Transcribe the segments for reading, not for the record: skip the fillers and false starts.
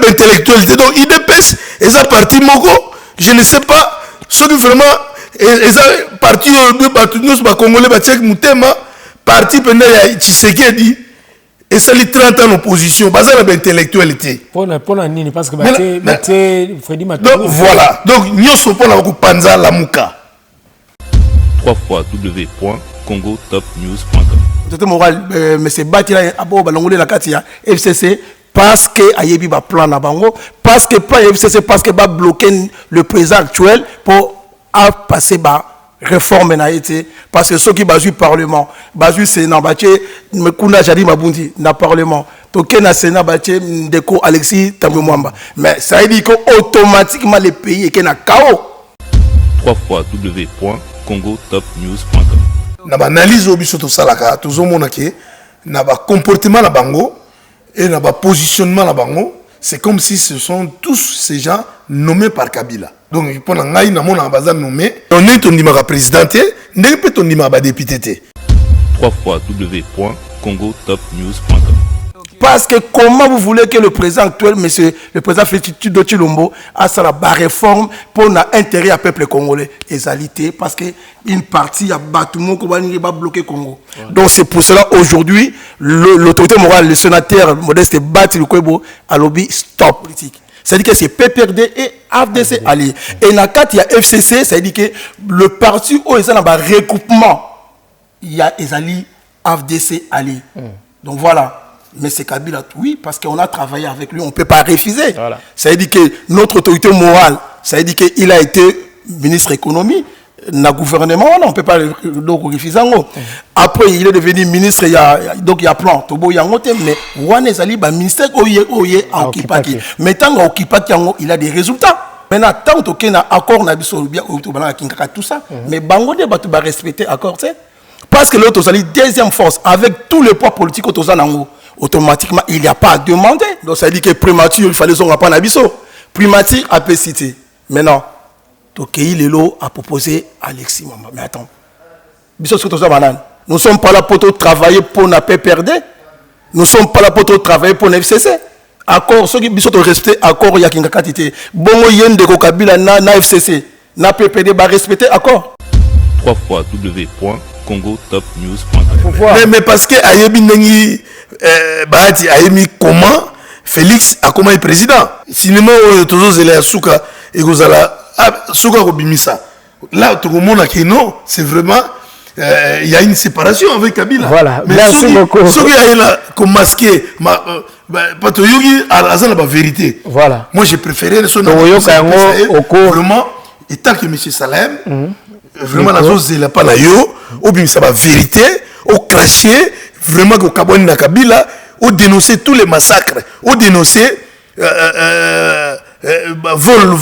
intellectualité. Donc IDPS et ça parti moko, je ne sais pas ce que vraiment et ça parti nous congolais ba tchèque mutema parti pendant Tshisekedi et ça les 30 ans d'opposition, basé sur l'intellectualité. Pour nini parce que Freddy Matou. Donc voilà. Donc nous sommes pour la panza la muka. 3x.congo-top-news.com. C'était moral, mais c'est bâti là, abo balongolé la katia FCC parce que ayebi ba plan na bango, parce que plan FCC parce que ba bloquer le président actuel pour passer ba réforme na été parce que ceux qui basu parlement, basu sénat baché mekunda jadi mabundi na parlement. Toké na sénat baché ndeko Alexis Tambemwamba. Mais ça veut dire que automatiquement les pays est na chaos. 3x.congo-top-news.com. Na ba analyse obiso to salaka tozomona ke na ba comportement na bango et na ba positionnement na bango, c'est comme si ce sont tous ces gens nommés par Kabila. Donc pendant ngai na mona baza nommé, on est on dit ma présidente, n'est pas on dit ma député. 3x.congo-top-news.com. Parce que comment vous voulez que le président actuel, monsieur le président Félix Chilombo, a sa réforme pour l'intérêt à peuple congolais égalité parce que une partie a bâtiment qui va bloquer le Congo. Ouais. Donc c'est pour cela aujourd'hui l'autorité morale, le sénateur Modeste Bati Lukwebo a lobby stop politique. C'est-à-dire que c'est PPRD et AFDC alliés. Et dans le cas il y a FCC, c'est-à-dire que le parti où il y a un regroupement, il y a Ezali AFDC alliés. Donc voilà. Mais c'est Kabila, oui, parce qu'on a travaillé avec lui, on ne peut pas refuser. Voilà. Ça veut dire que notre autorité morale, ça veut dire qu'il a été ministre économie, dans le gouvernement, on ne peut pas le refuser. Après, il est devenu ministre, donc il y a plan, mais Wane Zali, le ministère est occupé. Mais tant qu'il il a des résultats. Maintenant, tant qu'il y a un accord, tout ça, mais Bango va respecter l'accord. Parce que l'autre, deuxième force, avec tous les poids politiques, automatiquement, il n'y a pas à demander. Donc, ça dit que primature, il fallait qu'on apprenne à Bisso. Primature, à cité. Maintenant, Lelo a proposé Alexis Mamba. Mais attends. Bisso, nous ne sommes pas là pour travailler pour la PPRD. Nous ne sommes pas là pour travailler pour la FCC. Accord, ceux qui Bisso respecter accord, il y a qu'une quantité. Bongo Yen de Kabila na FCC. Na PPRD va respecter accord. 3x.congo-top-news.com. Mais parce que Ayebi Nengi Bahati Ayemi comment Félix a comment est président. Cinéma toujours zélé Souka et Gozala Souka Robimisa. Là tout le monde a dit non, c'est vraiment il y a une séparation avec Kabila. Voilà. Mais merci beaucoup. Ceux qui a là comme masqué Patoyogi a la vérité. Voilà. Moi j'ai préféré vraiment et tant que M. Salem vraiment la chose c'est la pas la yo ou bien ça va vérité au cracher vraiment que Kaboni na Kabila ou dénoncer tous les massacres ou dénoncer vol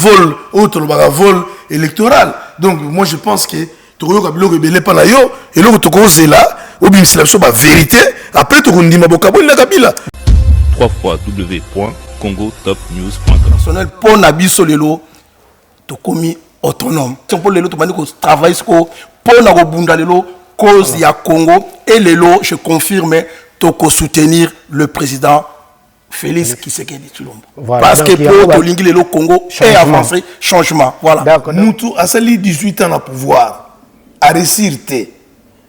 électoral. Donc moi je pense que Togo Kabila rebelle pas la yo et là Togo c'est là ou bien c'est la chose vérité après Togo ndima Kaboni na Kabila. 3x.congo-top-news.com. Personnel pour Nabiso lelo to komi autonome. Si on peut lelo to mani ko travailler pour na ko bunda lelo cause ya Congo et lelo je confirme to soutenir le président Félix Tshisekedi Tshilombo. Voilà. Parce que pour Tolingi lelo Congo est avancé changement. Voilà. Moutou a sali 18 ans à pouvoir à réussir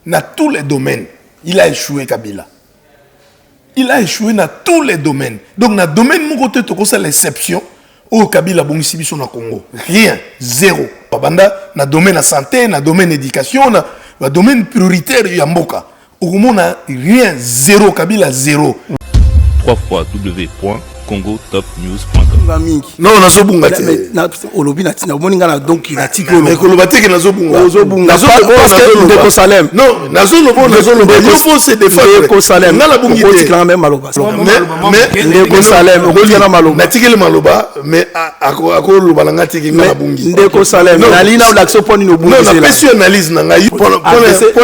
dans tous les domaines. Il a échoué Kabila. Il a échoué dans tous les domaines. Donc dans le domaine mon côté to c'est l'exception. Au Kabila bongisi biso na Congo rien zéro banda na domaine la santé na domaine éducation na domaine prioritaire ya mboka okomona rien zéro Kabila zéro. 3x.congo-top-news.com. Non nazo bunga te na olobi na tina moninga na donc il a tiko mais koloba te que nazo bunga parce que Ndeko Salem non nazo lobo yo faut se défendre Ndeko Salem na la bungi te tikanga même maloba mais Ndeko Salem okolina maloba na tikele maloba mais ako loba nga tiki na bungi Ndeko Salem na lina l'action pour ni no bungi non la question analyse na ngai pour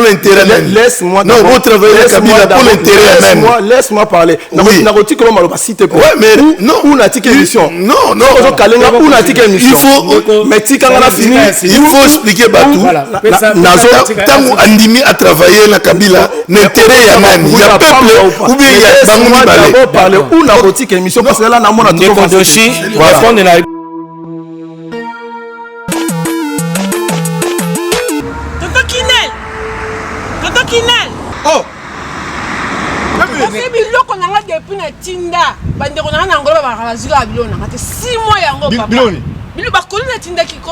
l'intérêt même laisse-moi non vous travaillez Kabila pour l'intérêt même laisse-moi parler na ko tikolo maloba s'il te plaît ouais mais Non. Ou n'a tika émission. Non. Ou n'a tika émission. Il faut. Mais tika on a fini. Il faut expliquer Batou. Tant Andimi a travaillé la Kabila, l'intérêt ya nani, ya peuple ou bien ya bangomi balé. Parler ou n'a tika émission parce que là na mona tout Doshi. Voilà. Oh! Parce que biloko nanga depuis na tinda bandeko nanga na ngolo ba bazika biloko nanga te 6 mois yango papa. Biloni. Bilo bakoli na tinda kiko.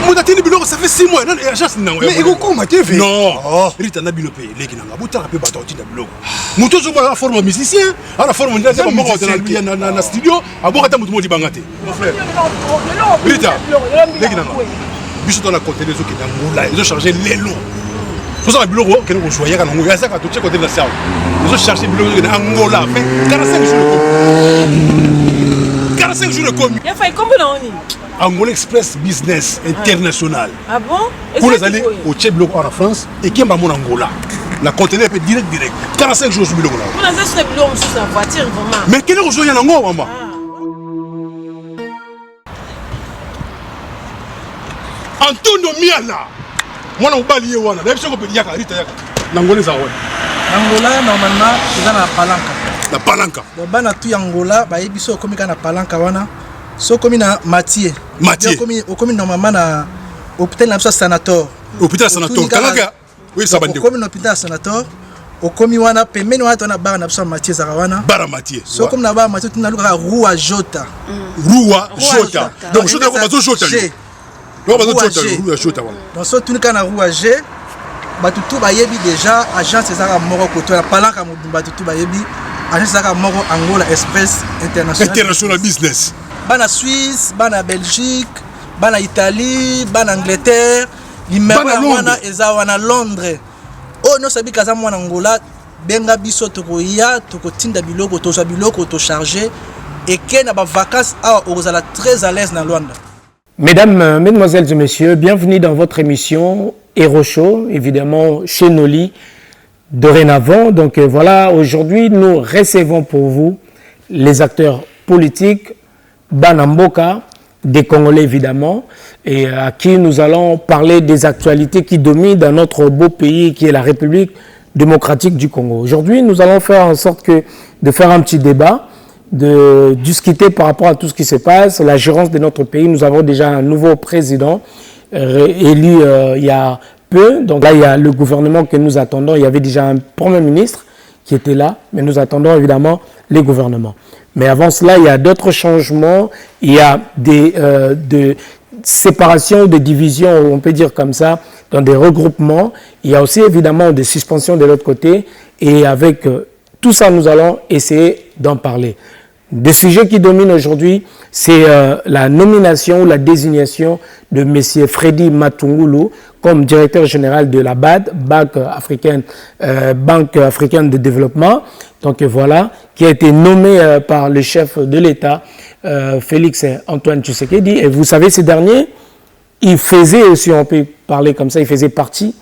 Mon atteint biloko ça fait 6 mois. Non, agence nango. Mais eko ma TV. Non. Rita na bilope leki nanga buta ka pe bato tinda biloko. Muto zo ba forme musicien, ala forme ndeza ba moko na studio, aboka ta mutu modi bangate. Mon frère. Rita. Leki nanga. Biso dans la côté des autres qui dans là, ils ont chargé les lots. Pour ça, le bureau, qui nous choisit, quand on regarde ça, quand on check côté de la salle, ils ont cherché le bureau de Angola, fait 45 jours de commis. 45 jours de commis. Il a fait combien d'années? Angola Express Business International. Ah bon? Pour les aller au Tchèque bloc en France et qui est mon Angola. La conteneur peut direct. 45 jours sur le bureau. Pour les aller sur le bureau, sur sa voiture, vraiment. Mais quel est le jour en Angola, maman? Antonio Miala. Moi, on va lier wana. D'ailleurs, je peux dire Rita yaka. N'Angola ça ouais. Angola normalement ils ont la palanca. La palanca. Le bana tu Angola ba yebiso komi kana palanca wana. So komi na Mathieu. Komi normalement na hôpital na Sanator. Hôpital Sanator. Kalaka. Oui, ça va dire. Komi na hôpital Sanator. Okomi wana pembeni wana tona bara na Mathieu Zarawana. Bara Mathieu. So komi na bara Mathieu tuna luka Rua Jota. Rua Jota. Donc Jota ko bazo Jota. Dans ce tout cas, Rouagé, Batutu Bayebi déjà, agence César Moro Koto, la Palanca Batutu Bayebi, agence César Moro Angola Express International. International Business. Bana Suisse, Bana Belgique, Bana Italie, Bana Angleterre, Limana Ezawana Londres. Oh, non, sabi Kaza Mwana Angola, Benga Biso Tokoya, Tokotinda Biloko, Tosa Biloko, To chargé, et Ken a vacances à Ozala très à l'aise dans Luanda. Mesdames, Mesdemoiselles et Messieurs, bienvenue dans votre émission Hero Show, évidemment chez Noli, dorénavant. Donc voilà, aujourd'hui nous recevons pour vous les acteurs politiques, Banamboka, des Congolais évidemment, et à qui nous allons parler des actualités qui dominent dans notre beau pays qui est la République démocratique du Congo. Aujourd'hui, nous allons faire en sorte de faire un petit débat, de discuter par rapport à tout ce qui se passe, la gérance de notre pays. Nous avons déjà un nouveau président élu il y a peu. Donc là, il y a le gouvernement que nous attendons. Il y avait déjà un premier ministre qui était là, mais nous attendons évidemment les gouvernements. Mais avant cela, il y a d'autres changements. Il y a des séparations, des divisions, on peut dire comme ça, dans des regroupements. Il y a aussi évidemment des suspensions de l'autre côté. Et avec tout ça, nous allons essayer d'en parler. Des sujets qui dominent aujourd'hui, c'est la nomination ou la désignation de M. Freddy Matungulu comme directeur général de la BAD, Banque africaine de développement. Donc voilà, qui a été nommé par le chef de l'État, Félix Antoine Tshisekedi. Et vous savez, ces derniers, il faisait aussi, on peut parler comme ça, il faisait partie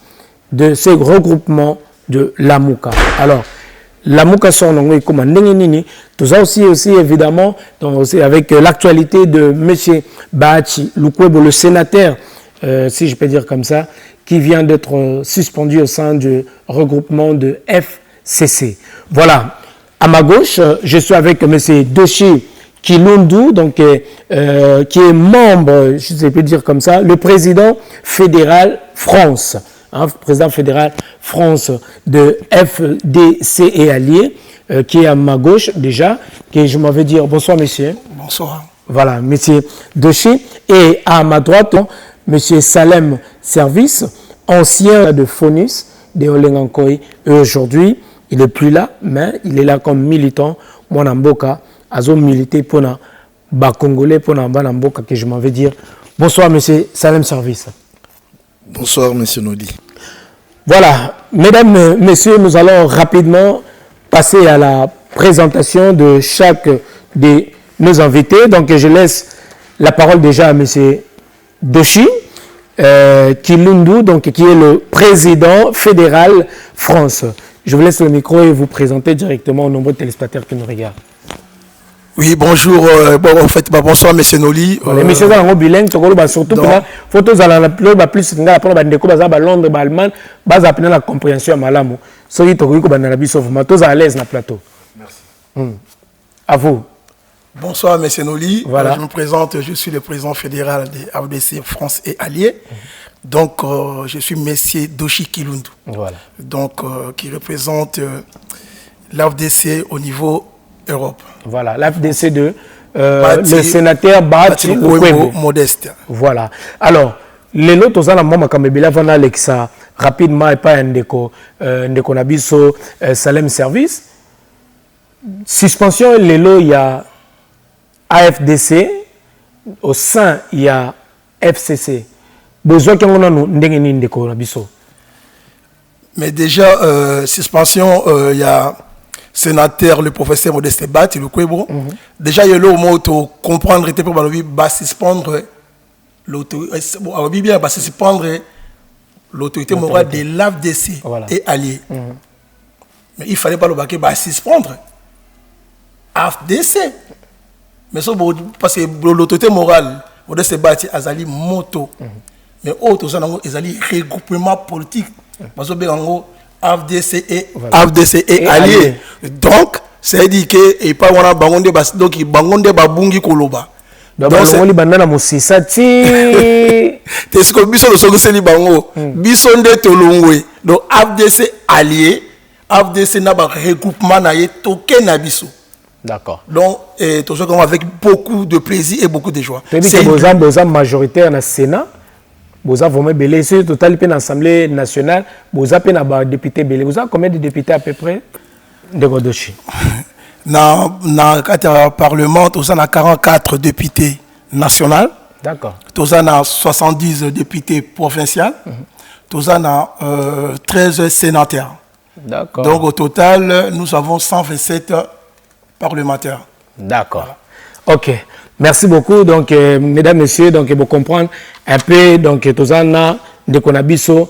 de ce regroupement de l'AMUCA. Alors, l'AMUCA son anglais comme Ndengenini, tout ça aussi évidemment, donc aussi avec l'actualité de M. Bahachi Lukwebo, le sénateur, si je peux dire comme ça, qui vient d'être suspendu au sein du regroupement de FCC. Voilà, à ma gauche, je suis avec M. Doshi Kilundu, donc, qui est membre, je peux dire comme ça, le président fédéral France. Président fédéral France de FDC et Alliés, qui est à ma gauche déjà, que je m'avais dire bonsoir monsieur. Bonsoir. Voilà, monsieur Doshi. Et à ma droite, monsieur Salem Service, ancien de Fonus, de Olengankoy. Et aujourd'hui, il n'est plus là, mais il est là comme militant. Mwanamboka, azo milité pour na ba Congolais, pour na Mboka, que je m'avais dire bonsoir monsieur Salem Service. Bonsoir monsieur Nodi. Voilà, mesdames, messieurs, nous allons rapidement passer à la présentation de chaque de nos invités. Donc, je laisse la parole déjà à M. Doshi Kilundu, donc, qui est le président fédéral France. Je vous laisse le micro et vous présenter directement aux nombreux téléspectateurs qui nous regardent. Oui, bonjour, en fait, bonsoir, M. Noli. L'émission est en bilingue, surtout que photos à la plus de Londres, Allemagne, la compréhension à Malamou. Ceux qui sont à l'aise dans le plateau. Merci. À vous. Bonsoir, M. Noli. Voilà. Je me présente, je suis le président fédéral des AFDC France et Alliés. Donc, je suis M. Doshi Kilundu. Voilà. Donc, qui représente l'AFDC au niveau Europe. Voilà, l'AFDC de le sénateur Bati Modeste. Voilà. Alors, les lots aux alamans Kamebila vont Alexa rapidement et pas un déco Nabiso Salem Service. Suspension, les lots, il y a AFDC, au sein, il y a FCC. Besoin qu'on a nous déco Nabiso. Mais déjà, suspension, il y a sénateur, le professeur Modeste Bati, le Kwebo. Déjà, il y a le mot de comprendre, pour suspendre l'autorité morale de l'AFDC et alliés. Mais il ne fallait pas le baquer, suspendre AFDC. Mais ça, parce que l'autorité morale, Modeste Bati, Azali Moto. Mais autres, Azali regroupement politique. Parce que AFDC et alliés. Donc, c'est dit que et pas wana bangonde bas donc bangonde babungi koloba. Donc on li banana musisa ti. Te ce que biso le sokoseli bango. Biso nde tolongwe. Donc AFDC alliés, AFDC na ba regroupement na ye toke na biso. D'accord. Donc tout ça avec beaucoup de plaisir et beaucoup de joie. C'est une majoritaire dans le Sénat. Vous avez vraiment belé, c'est total dans l'Assemblée nationale. Vous avez un député belé. Vous avez combien de députés à peu près de Godochi? Dans le Parlement, nous avons 44 députés nationaux. D'accord. Nous avons 70 députés provinciaux. Nous avons 13 sénateurs. D'accord. Donc au total, nous avons 127 parlementaires. D'accord. Ok. Merci beaucoup. Donc, mesdames, messieurs, donc, vous comprenez un peu, donc, Tozana, de Konabiso,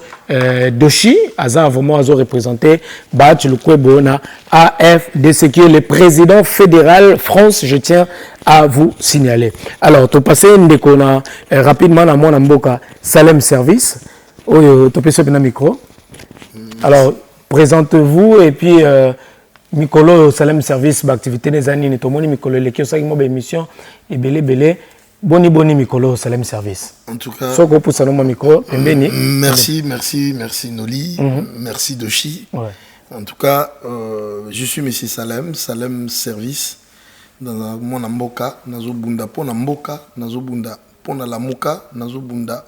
Doshi, Aza, vraiment, Azo représenté, Bat, le Kwebona, AFDC, qui est le président fédéral France, je tiens à vous signaler. Alors, tu passes rapidement à mon amboka, Salem Service. Tu passes un micro. Alors, présentez-vous et puis, Mikolo Salem Service l'activité des années ni tomoni Mikolo le kio mo émission et belé boni Mikolo Salem Service. En tout cas, soko pour salon micro pembeni. Merci Noli, merci Doshi. Ouais. En tout cas, je suis monsieur Salem Service dans mon amboka nazo bunda pona mboka nazo bunda pona la muka nazo bunda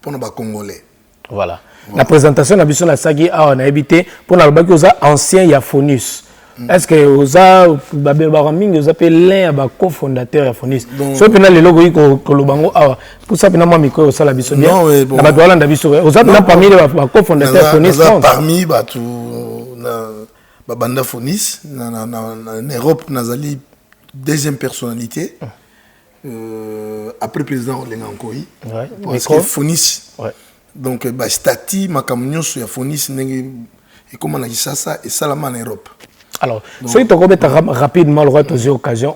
pona ba congolais. Voilà. La présentation d'Abisson la Sagi on a habité pour la baki aux anciens Yafonus. Est-ce que vous avez l'un des cofondateurs de Fonis? Si vous avez le logo pour ça, vous avez micro au la biso bien. Vous avez parmi les cofondateurs de Fonis France. Parmi les banda Fonis, en Europe, nous avons deuxième personnalité. Après le président Olenga Nkoyi. Parce que Fonis, donc, Stati, Makamnyo, Fonis, et comment on a dit ça, et Salama en Europe. Alors, si tu as rapidement le occasion,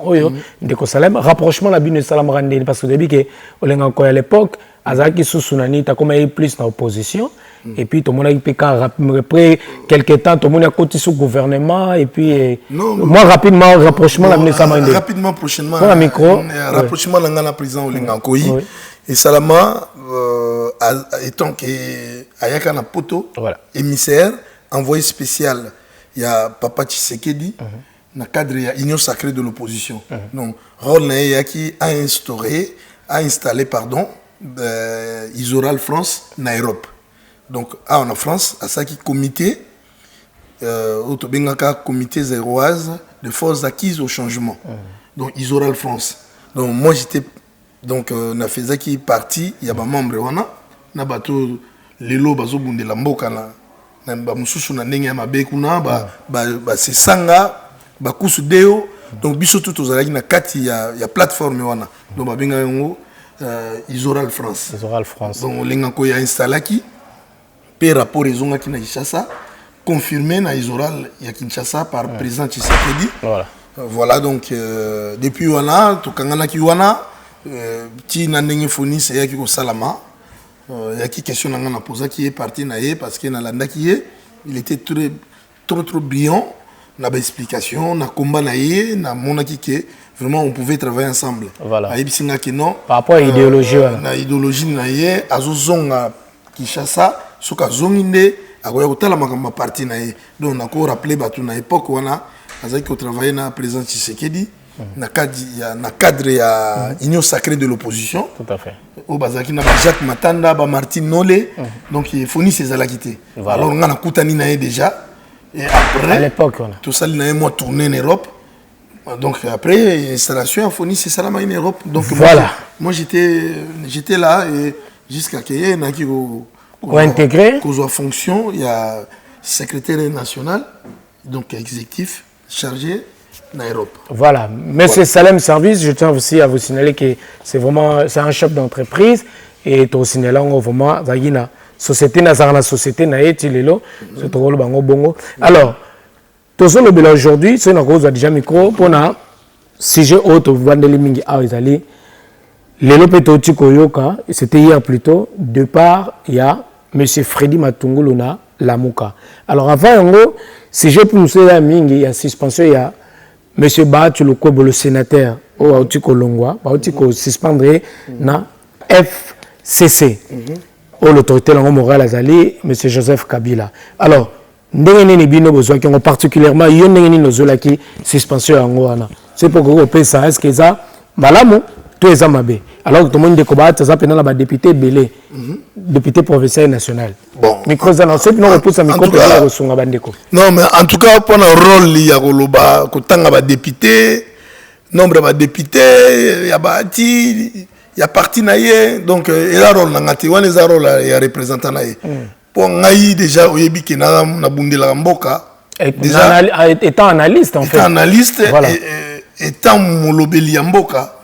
de Salem, rapprochement la bine Salam Randé, parce que depuis que Olenga Nkoyi à l'époque, Azaki Sousounani, tu as comme plus dans l'opposition, et puis tout le monde a été après quelques temps, tout le monde a côté sous gouvernement, et puis moi rapidement, rapprochement la bine Salam Randé. Rapidement, prochainement, rapprochement la président Olenga Nkoyi, et Salama, étant que Ayaka na poto, émissaire, envoyé spécial. Il y a Papa Tshisekedi, dans le cadre de l'Union sacrée de l'opposition. Donc, Ronald qui a installé, Isoral France en Europe. Donc, en France, à ça qui comité, comité zéroise de forces acquises au changement. Donc, Isoral France. Donc, moi, j'étais, donc, on a fait ça qui est parti, il y a des membres, on a bateau, les lots, bazo bunde la mboka na. Bamususu na ndenge ya mabe kuna se sanga bakusu deo donc biso tout ozalaki na kati ya plateforme wana donc babenga yango Isoral France donc Olenga Nkoyi installaki pe rapport ezongaki na Kinshasa confirmé na Isoral ya Kinshasa par président Tshisekedi. Voilà. Voilà donc depuis wana tokangana ki wana ti na ndenge foni c'est yaki ko salama yaki question nanga na posa qui est parti na ye parce que na landa qui est il était trop brillant na ba explication na combat na ye na monaki que vraiment on pouvait travailler ensemble. Voilà. Ayibisinga que non par rapport à idéologie na idéologie na ye azozonga Kinshasa soka zonginde akoya kotala makamba parti na ye donc na ko rappeler batu na époque wana azaki ko travailler na président Tshisekedi na cadre ya union sacrée de l'opposition. Tout à fait. Au bazaki na Jacques Matanda ba Martin Nolé donc il fournit ses alakité. Voilà. Alors on a kutani na ye déjà et après à l'époque on a tout ça il a moi tourné en Europe. Donc après installation a fourni ses salama en Europe. Donc voilà. Moi j'étais là et jusqu'à qu'il y ait na qui pour intégrer qu'on soit fonction, il y a secrétaire national donc exécutif chargé en Europe. Voilà. Monsieur Salem Service, je tiens aussi à vous signaler que c'est un chef d'entreprise et tout signaler vraiment vagina société na société na etilelo c'est trop le bango bongo. Alors tout ça le aujourd'hui c'est une cause déjà micro pour na sujet autre vandeli mingi a ezali lelo peto tikoyoka c'était hier plutôt de part il y a monsieur Freddy Matungulu na Lamuka. Alors avant yango sujet pour nous c'est mingi il y a suspension il y a monsieur Batu Lokobo le sénateur au Autiko Longwa Autiko suspendre na FCC l'autorité morale azali monsieur Joseph Kabila. Alors ndenge nini bino besoin qui ont particulièrement yo ndenge nini nozola ki suspension yango wana c'est pour que pesa est-ce que ça malamu to eza mabe alors que tout le monde découvre ça pena la député belé député provincial national bon micro ça non c'est non repousse micro pour la resunga bandeko non mais en tout cas pour un rôle ya koloba kotanga ba député nombre ba député ya bati ya parti na ye donc ela rôle na ngati wana eza rôle ya représentant na ye pour ngai déjà oyebi ke na bundela mboka déjà étant analyste en fait étant analyste voilà. Étant molobeli ya mboka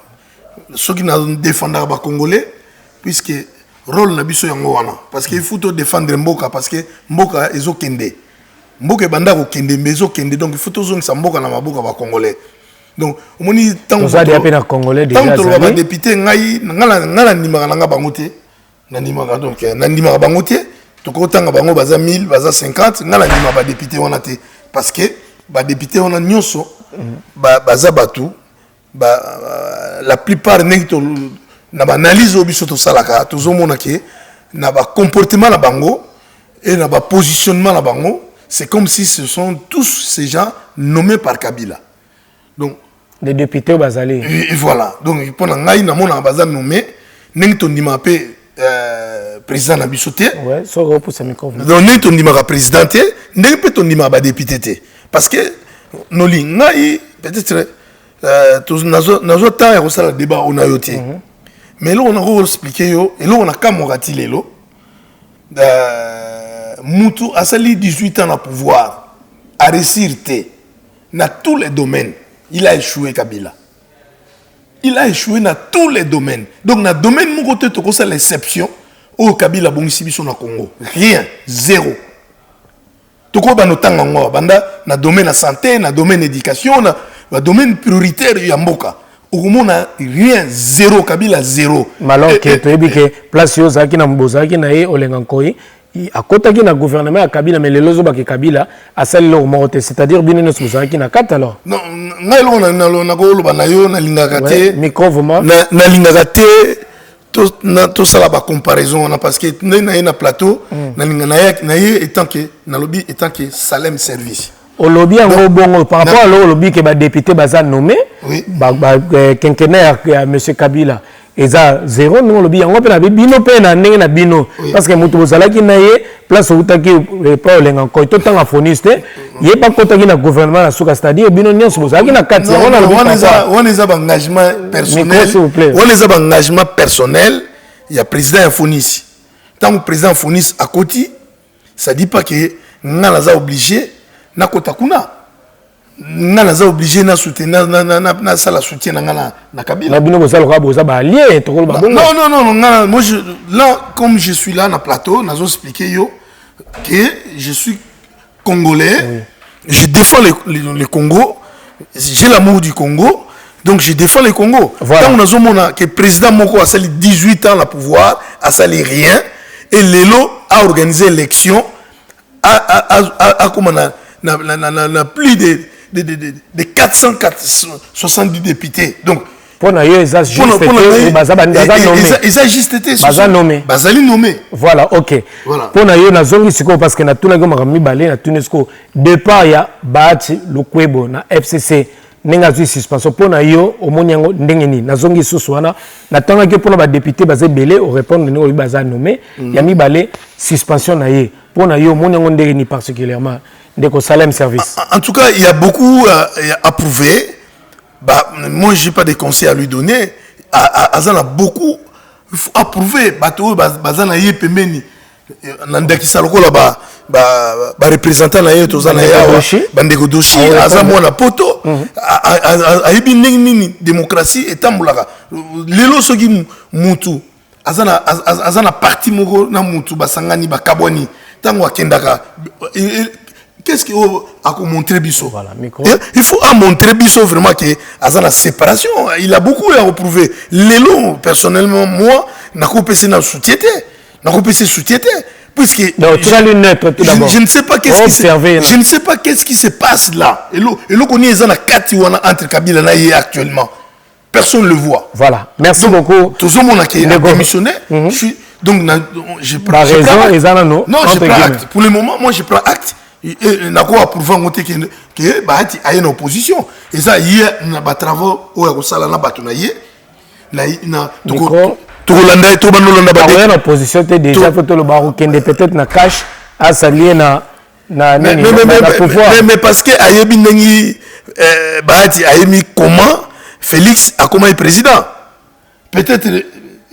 ceux qui na défendre ba congolais puisque rôle na biso yango wana parce que il faut défendre mboka parce que mboka ezokende mboka banda ko kende mezo kende donc il faut toujours sa mboka na maboka ba congolais donc omoni tant ça dia pena congolais déjà tant ba député ngai ngala ndimaka nanga bangote na ndimaka donc na ndimaka bangote to ko tanga bango baza 1000 baza 50 ngala ndimaka ba député wana te parce que ba député wana nyonso baza batu la plupart n'engito na ba analyse obiso to salaka to zomona ke na ba comportement na bango et na ba positionnement na bango c'est comme si ce sont tous ces gens nommés par Kabila donc les députés au Bazali et voilà donc pendant ngai na mona baza nommé n'engito ndima pe président na biso te ouais so repousse micro donc n'engito ndima président te n'engito pe ndima ba député te parce que noli ngai peut-être nazo temps ya kosala débat on a yoté mais là on a expliqué yo et là on a kamorati lelo mutu asali 18 ans à pouvoir à réussir dans tous les domaines il a échoué Kabila il a échoué dans tous les domaines donc dans domaine mon côté to kosa l'exception au Kabila bongisi biso na Congo rien zéro to ko banotanga ngo banda na domaine la santé na domaine éducation na domaine prioritaire ya mboka okomona rien zéro Kabila zéro malon ke toyebi ke place yo zaki na mbozaki na ye olenga nkoi akotaki na gouvernement ya Kabila mais lelo zo ba ke Kabila asali lo morte c'est-à-dire bino no zaki na kata alors non ngai lo na ko lo ba na yo na lingaka te micro vraiment na lingaka te to sala ba comparaison na parce que na plateau na lingana na ye étant que na lobby étant que Salem Service au lobby en bon par rapport à au lobby que ba député baza nommé ba quinquennat ya monsieur Kabila eza zéro non lobby en pe na bino pe na ndenge na bino parce que mutu bozalaki na ye place utaki pa olenga ko to tanga foniste ye pa kotaki na gouvernement na suka c'est-à-dire bino nyonso bozalaki na kati ya wana on les engagement personnel on les engagement personnel il y a président ya Fonis tant que président Fonis à côté ça dit pas que ngala za obligé na kota kuna ngala za obligé na soutenir na sala soutien na Kabila na bino bozalo ka boza ba allié to ko ba non moi là comme je suis là na plateau nazo expliquer yo que je suis congolais, je défends le Congo, j'ai l'amour du Congo, donc je défends le Congo. Voilà. Tant on a dit que le président Moko a sali 18 ans le pouvoir, a sali rien, et Lelo a organisé l'élection, a plus de 470 députés. Donc, pour nous, ils ont juste été nommé. Voilà, ok. Voilà. Pour nous, parce que nous avons départ, il y a Bahati, le Kwebo, na FCC, nenga zui suspension. Pour nous, au Moniango, ndengeni, na zongi suswana, na tanga que pour nos députés, basé belé, au répondre, nous avons nommé, il y a mis balé, suspension na ye. Pour nous, au Moniango, ndengeni particulièrement, de Salem Service. En tout cas, il y a beaucoup à prouver. Bah, moi, je n'ai pas de conseils à lui donner. Azan a beaucoup à prouver. Bazana yé pemeni. Nandaki saloko là représentant na yé tozana ya bandeko doshi. Azan mo na poto. Ayibi nini démocratie et tambulaka. Lelo soki mutu. Azana parti moko na mutu basangani bakabwani. Tango akendaka. Qu'est-ce qu'il a montré Bissot? Voilà, il faut montrer Bissot vraiment qu'il y a la séparation. Il a beaucoup à reprouver. Lélo, personnellement, moi, je n'ai soutien. Puisque donc, tu as le neutre tout d'abord. Je ne sais pas qu'est-ce qui se passe là. Et là, on est entre Kabila et actuellement. Personne ne le voit. Voilà. Merci beaucoup. Tout le monde a démissionné. Donc, je prends acte. Pour le moment, moi, je prends acte. Na ko approuver ngote que Bahati a une opposition et ça hier na ba travaux o ko sala na batu na ye na to landa to banolanda ba une opposition te déjà faut le baro kende peut-être na cash à s'allier na pouvoir mais parce que ayebi ndengi Bahati ayemi comment Félix a comment est président peut-être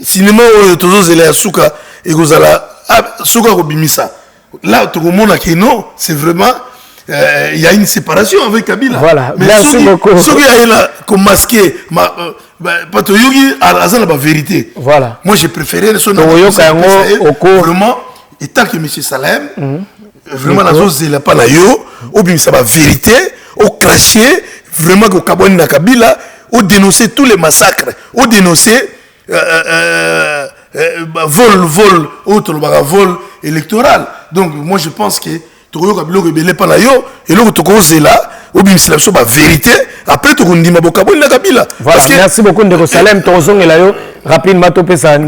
cinéma o tozo zela suka e kozala suka ko bimisa. Là, tout le monde a dit non, c'est vraiment. Il y a une séparation avec Kabila. Voilà, mais merci beaucoup. Ce qui est là, comme masqué, Patoyogi a la vérité. Voilà. Moi, j'ai préféré vraiment, et tant que M. Salem, vraiment, la chose, il n'a pas la yo, ou bien ça va vérité, au cracher, vraiment, au Kaboni na Kabila, au dénoncer tous les massacres, au dénoncer. Vol électoral. Donc moi je pense que Tokoyo Kabilo rebelle pas na yo et là Toko Zela ou bien c'est la vérité après Toko ndima bokabo na Kabila. Voilà, merci beaucoup Ndeko Salem Tozong et là yo rapidement topé ça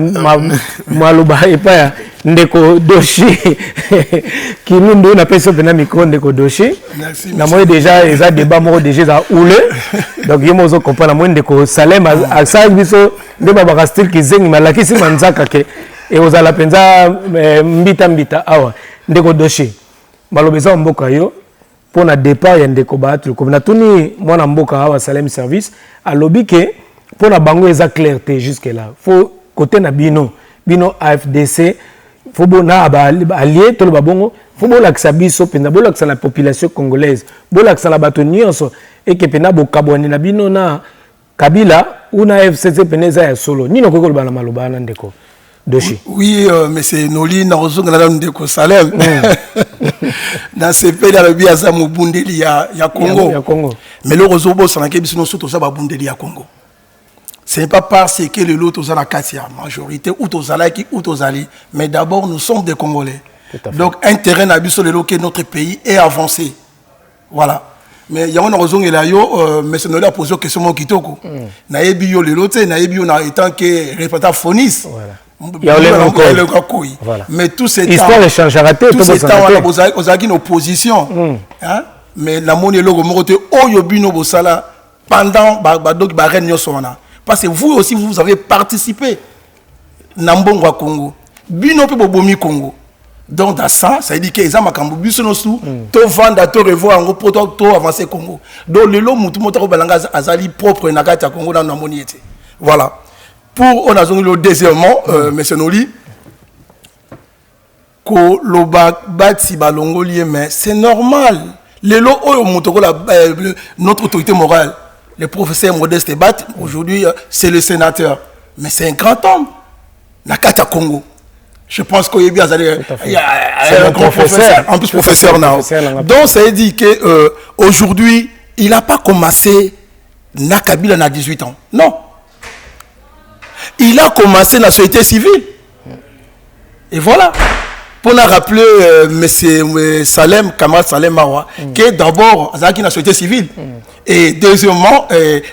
maloba et pas Ndeko Doshi qui nous donne appel sur le micro Ndeko Doshi. Merci. Na moi déjà les a débat moi déjà za oule. Donc yo mozo comprendre moi Ndeko Salem à ça biso de baba style qui zengi malaki si manzaka ke et aux ala penza mbita awa Ndeko Doshi. Malobeza mboka yo pour na départ ya Ndeko Bahati comme na tuni mwana mboka awa Salem Service a lobby que pour na bango eza clarté jusque là faut côté na bino AFDC faut bona allié to le babongo faut bona que ça biso penda bona que la population congolaise bona que la bato nyonso et que pena bokabwani na bino na Kabila ou na FCC peneza ya solo nino ko kolba na maloba na Ndeko Doshi. Oui, mais c'est Noli Narozonga Ndeko Salem. Dans ce pays là le bien ça mobundeli ya Congo. Mais le rozobo ça na kebiso no soto ça ba bundeli ya Congo. Ce n'est pas parce que le lot aux la majorité ou aux alaki ou aux alliés, mais d'abord nous sommes des Congolais. Donc intérêt n'a sur le lot que notre pays est avancé. Voilà. Mais il y a une raison et là mais c'est nous la posé question mon kitoko. Na yebi yo le lot na yebi yo na étant que représentant phonis. Voilà. Il y a le voilà. Mais tout ces histoire de changer raté tout ces temps aux alliés en opposition. Hein? Mais la monnaie logo mokote oyobino bosala pendant donc ba reine nyosona. Parce que vous aussi, vous avez participé à Mbongo Congo. Bino pe bobomi Congo. Donc dans ça, ça veut dire que les gens makambo biso no sou to vendre to revoir en gros to avancer Congo. Donc le lot mutu motako balanga azali propre na kati ya Congo na moni ete. Voilà. Pour on a le deuxièmement monsieur Noli ko loba bati balongoli mais c'est normal. Le lot oyo mutoko la notre autorité morale. Le professeur Modeste Bat, aujourd'hui, c'est le sénateur. Mais c'est un grand homme. Nakata Congo. Je pense qu'il y a un grand professeur, en plus professeur. Donc ça veut dire qu'aujourd'hui, il n'a pas commencé na Kabila à 18 ans. Non. Il a commencé la société civile. Et voilà. Pour nous rappeler, M. Salem, Kamal Salem Mawa, que d'abord, Azaki la société civile. Et deuxièmement,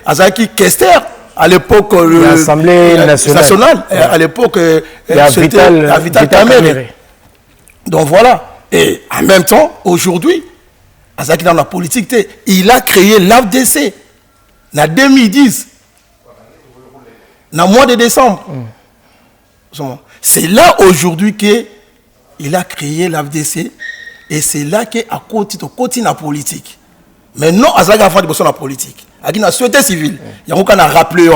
Azaki Kester, à l'époque, l'Assemblée nationale. À l'époque, Vital Kamerhe. Donc voilà. Et en même temps, aujourd'hui, Azaki dans la politique, il a créé l'AFDC. En 2010. Dans le mois de décembre. C'est là aujourd'hui qu'il a créé l'AFDC et c'est là qu'il a continué la politique. Mais non, il a fait la politique. Il y a une société civile. Il y a un rappelé.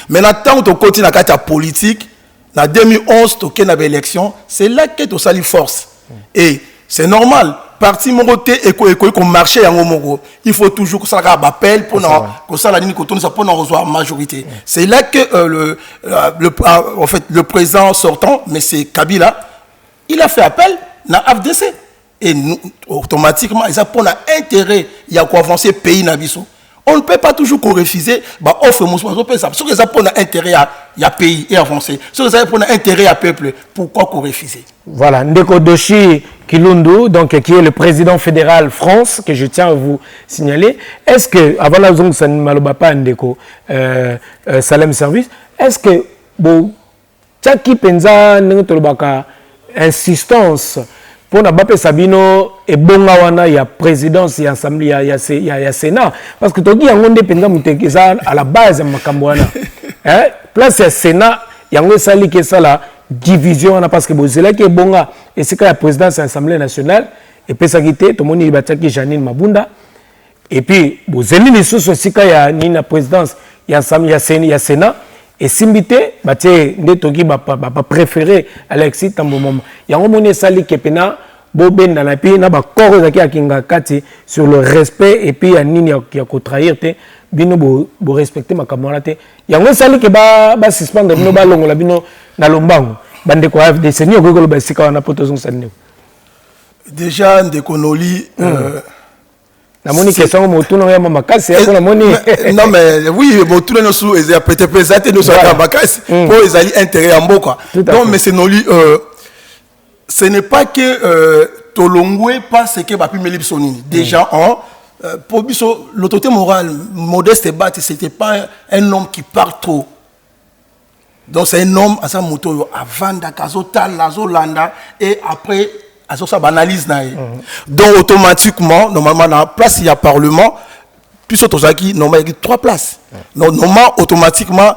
Mais tant que tu continues la politique, en 2011, tu as une élection, c'est là que tu as une force. Et c'est normal. Parti Moroté et qu'on marché en Moro, il faut toujours que ça appelle pour la majorité. C'est là que en fait, le président sortant, M. Kabila, il a fait appel à l'AFDC. Et nous, automatiquement, ils ont intérêt à avancer le pays. On ne peut pas toujours refuser offre ceux qui ont intérêt à pays et avancer. Ceux qui ont intérêt à peuple, pourquoi refuser? Voilà, Ndeko Doshi Kilundu, donc, qui est le président fédéral France, que je tiens à vous signaler. Est-ce que, avant la zone Malobapa Ndeko Salem Service, est-ce que, bon, Tchaki Penza Nengotolobaka, insistance pour n'abaper Sabino et Bongawana, il y a présidence, il y a assemblée, il y a Sénat. Parce que tu dis, il y a à la base de Makambouana. Place il y a Sénat, il y a un sali qui est ça la division, parce que c'est là qui est Bonga, et c'est quand la présidence de l'Assemblée nationale, et puis ça qui était, tout le monde il y a Janine Mabunda. Et puis, vous avez les sous aussi quand il y a une présidence, il y a Sénat. Et Simbité, Netoki va préférer Alexis Tambomoma. Il y a un moment sali qui est pena, Boben dans la pays, n'a pas corps à Kinga Kati sur le respect et puis il y a Nini qui a trahir, bino bo respecter ma camarade. Il y a un sali qui va suspendre bino balong la bino na lombango. Bande ko des seigneurs gogolo ba sika wana potozon sanne. Déjà Ndekonoli la moni question motuno ya makasi ya la moni non mais oui motuno no sou ezia peut présenter nous sur la makasi pour les alliés intérêt en boka. Donc mais c'est noli ce n'est pas que Tolongwe pas ce que Bapi Melib Sonini. Déjà pour biso l'autorité morale Modeste Bat c'était pas un homme qui parle trop. Donc c'est un homme à sa moto avant d'Akazota Lazolanda et après ça analyse. Donc automatiquement, normalement, dans la place, il y a Parlement, puis normalement, il y a 3 places. Donc normalement, automatiquement,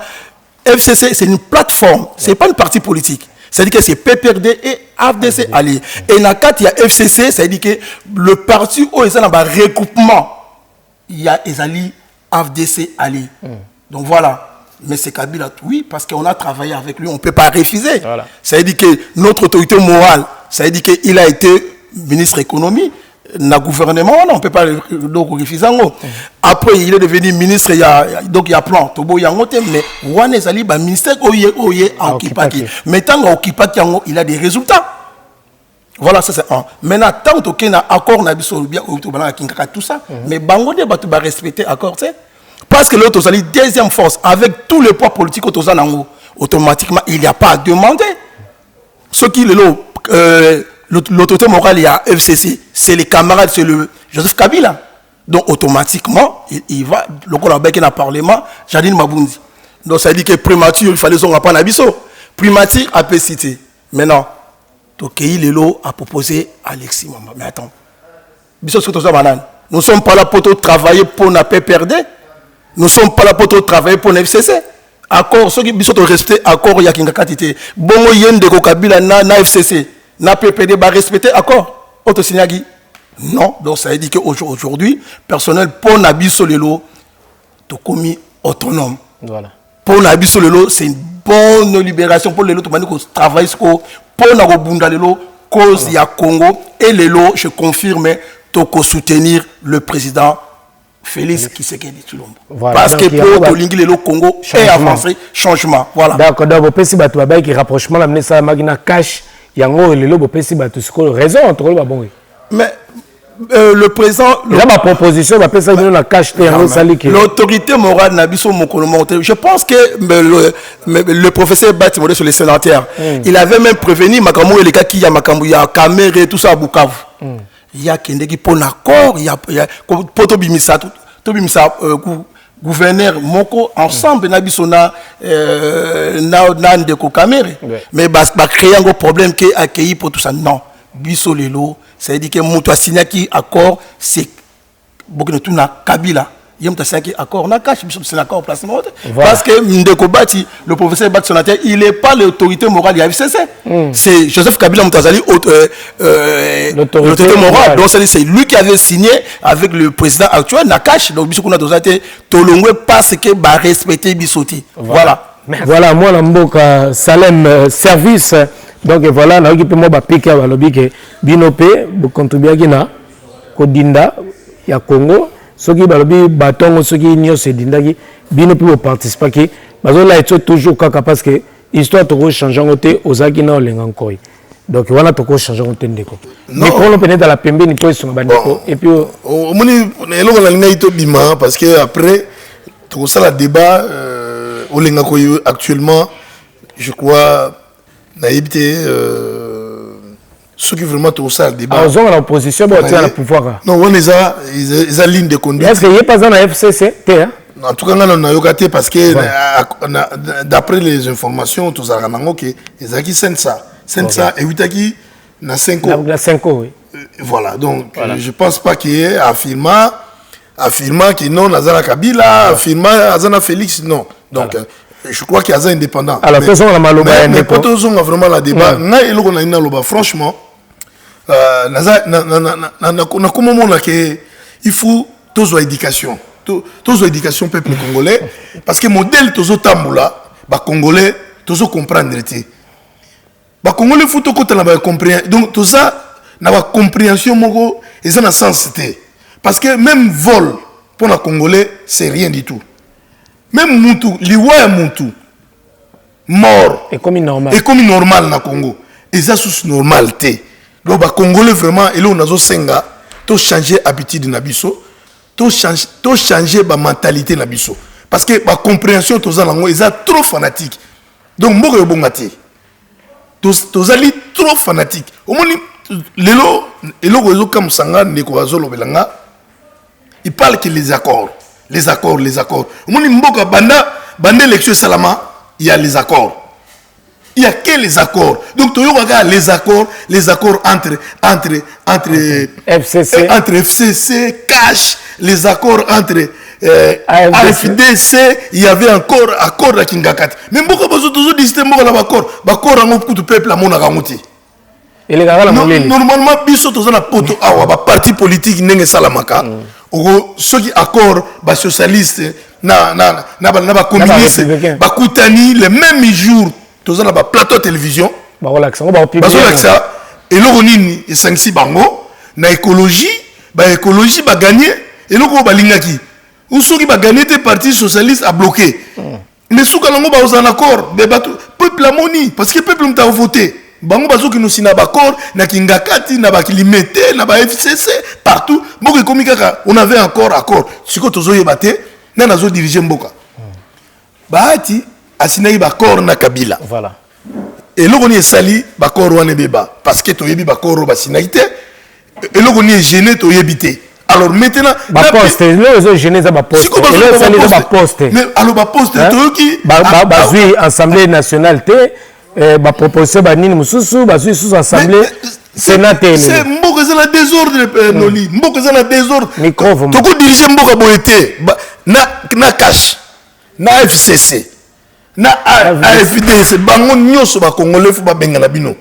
FCC, c'est une plateforme, ce n'est pas une parti politique. C'est-à-dire que c'est PPRD et AFDC alliés. Et dans le cas, il y a FCC, c'est-à-dire que le parti où il y a un regroupement, il y a les alliés AFDC alliés. Donc voilà. Mais c'est Kabila, oui, parce qu'on a travaillé avec lui, on ne peut pas refuser. Voilà. Ça veut dire que notre autorité morale, ça veut dire qu'il a été ministre économie, dans le gouvernement, on ne peut pas le refuser. Après, il est devenu ministre, donc il y a plan, Tobo Yangote, mais Wane Zali, le ministère a occupé. Mais tant qu'il il a des résultats. Voilà, ça c'est un. Maintenant, tant qu'il y a un accord, tout ça, mais Bango de va respecter l'accord, c'est. Parce que l'autre, deuxième force, avec tous les poids politiques, automatiquement, il n'y a pas à demander. Ce qui est l'autorité morale, il y a FCC, c'est les camarades, c'est le Joseph Kabila. Donc, automatiquement, il va, le Kolabek dans le Parlement, Janine Mabundi. Donc, ça dit que primature, il fallait qu'on apprenne à Bisso. Primature, a pu citer. Maintenant, Tokei Lelo a proposé Alexis Mamba. Mais attends, Bisso, c'est tout ça, banane. Nous ne sommes pas là pour travailler pour ne pas perdre. Nous ne sommes pas là pour travailler pour l'FCC. Accord, ceux qui sont restés, accord, il y a qui ont bon, il y a Kabila na FCC, na PPD, va respecter accord. Auto Signagi. Non, donc ça veut dire qu'aujourd'hui, personnel pour Nabi Solelo, tu commis autonome. Voilà. Pour Nabi Solelo, c'est une bonne libération pour les autres qui travaillent pour Nago Bundalelo, cause il y a Congo, et les lots, je confirme, tu soutenir le président Félix Tshisekedi Tshilombo. Voilà. Parce que pour Tolingi le Congo est avancé, changement. Voilà. D'accord, donc Bopesi Batou Babai qui rapprochement la ça magina cash yango le Bopesi Batou raison entre le bon. Mais le président là ma proposition va penser dans la cash l'autorité morale Nabiso Mokolomo. Je pense que le professeur Bati Modé sur les sénateurs, il avait même prévenu Makamou et les gars qui y a Makamou, il y a caméra et tout ça à Bukavu. Il y a Kendeki pour l'accord, il y a Poto Bimisa, gouverneur Moko, ensemble, Nabisona, Nandeko Kamere. Mais bah créer un gros problème qui est accueilli pour tout ça. Non. Biso Lelo, ça veut dire que Moutoua Signaki accord, c'est beaucoup de tout na Kabila. Il y a un accord, on a caché, c'est un accord placement. Parce que Ndeko Bati, le professeur Bati Sonatel, il n'est pas l'autorité morale du FCC. C'est Joseph Kabila Moutazali, l'autorité morale. Donc c'est lui qui avait signé avec le président actuel, Nakash. Donc Bissou Kuna Dozate, Tolongwe parce que va respecter Bissoti. Voilà. Voilà, moi, Namboka Salem Service. Donc voilà, on a occupé moi piquer à lobby que Binope, pour contribuer à Gina, Kodinda, ya Congo. Ceux qui balobi bâton, ceux qui ignorent ces dindagi, bien plus participer qui, mais là ils sont toujours parce que l'histoire toujours changeant côté aux agina encore. Donc voilà toujours changeant côté ndeko. Mais pour le pénétrer dans la pembe ni peut sur bandeko et puis au moni eloko na linga ito bima parce que après tout ça le débat au linga ko actuellement je crois na yibité ceux qui vraiment tout ça le débat. Ils ont l'opposition, mais ils ont le pouvoir. Non, on les a ligne de conduite. Est-ce qu'il n'y a pas dans la FCC? En tout cas, on a yogaté parce que d'après les informations, tout ça, ils ont qui Sensa. Sensa et Witaki, na 5 ans. Na 5 ans, oui. Voilà, donc je ne pense pas qu'il y ait affirmant que non, Nazana Kabila, affirmant Azana Félix, non. Donc, je crois qu'il y a un indépendant. Alors, mais pas tous ont vraiment la débat. Franchement, il faut tous l'éducation. Tous l'éducation peuple congolais. Parce que le modèle tous tamboula, les Congolais, tous comprendre. Les Congolais, il faut que la compréhension. Donc, tout ça, la compréhension, ils ont un sens. Parce que même vol, pour les Congolais, c'est rien du tout. Même Moutou, l'Iwa Moutou, mort. Et comme normal. Et comme normal na Congo. Et ça, c'est normalité. Donc, les Congolais, vraiment, et là, on a senga, tout changer l'habitude de Nabiso, tout changer la mentalité de Nabiso. Parce que la compréhension, tout ça, ils sont trop fanatiques. Donc, moi, je suis bon. Tous ali trop fanatique. Au moins, les comme sanga nekoazolo belanga, il parle que les accords. Au moins, mboka banda élection salama, il y a les accords. Il n'y a que les accords. Donc, tu regardes les accords entre FCC, Cash, les accords entre AFDC, il y avait encore accord à Kingakat. Mais beaucoup de choses disent que l'accord a beaucoup de peuple à mon aramouti. Normalement, biso tozana poto awa parti politique nenge salamaka. Ceux qui accordent les socialistes, les communistes, les les mêmes jours, tozana ba plateau télévision. Et l'oronini et sanksi bango na écologie, écologie ba gagner et l'oko ba lingaki. Ou ceux qui ba gagner des partis socialistes a bloqué. Mais ceux qui ont un accord, le peuple a moni parce que le peuple a voté. Bango bazo qui nous sina bakor na kingakati na bakilimete na ba FCC partout moko komi kaka on avait encore accord siko tozo yebate na nazo diriger mboka baati asinayi bakor na Kabila voilà et logoni esali bakor wane beba parce que toyebi bakor basinaite et logoni gêné toyebité alors maintenant ba poste les gêné za ba poste mais alors ba poste toyoki ba zui assemblée nationale te ba proposition ba nini mususu ba sous assemblée sénat c'est mboka za la désordre noli mboka za la désordre micro to ko diriger mboka boité na cash na FCC na AFDC bango nyoso ba congolais fu ba bengana bino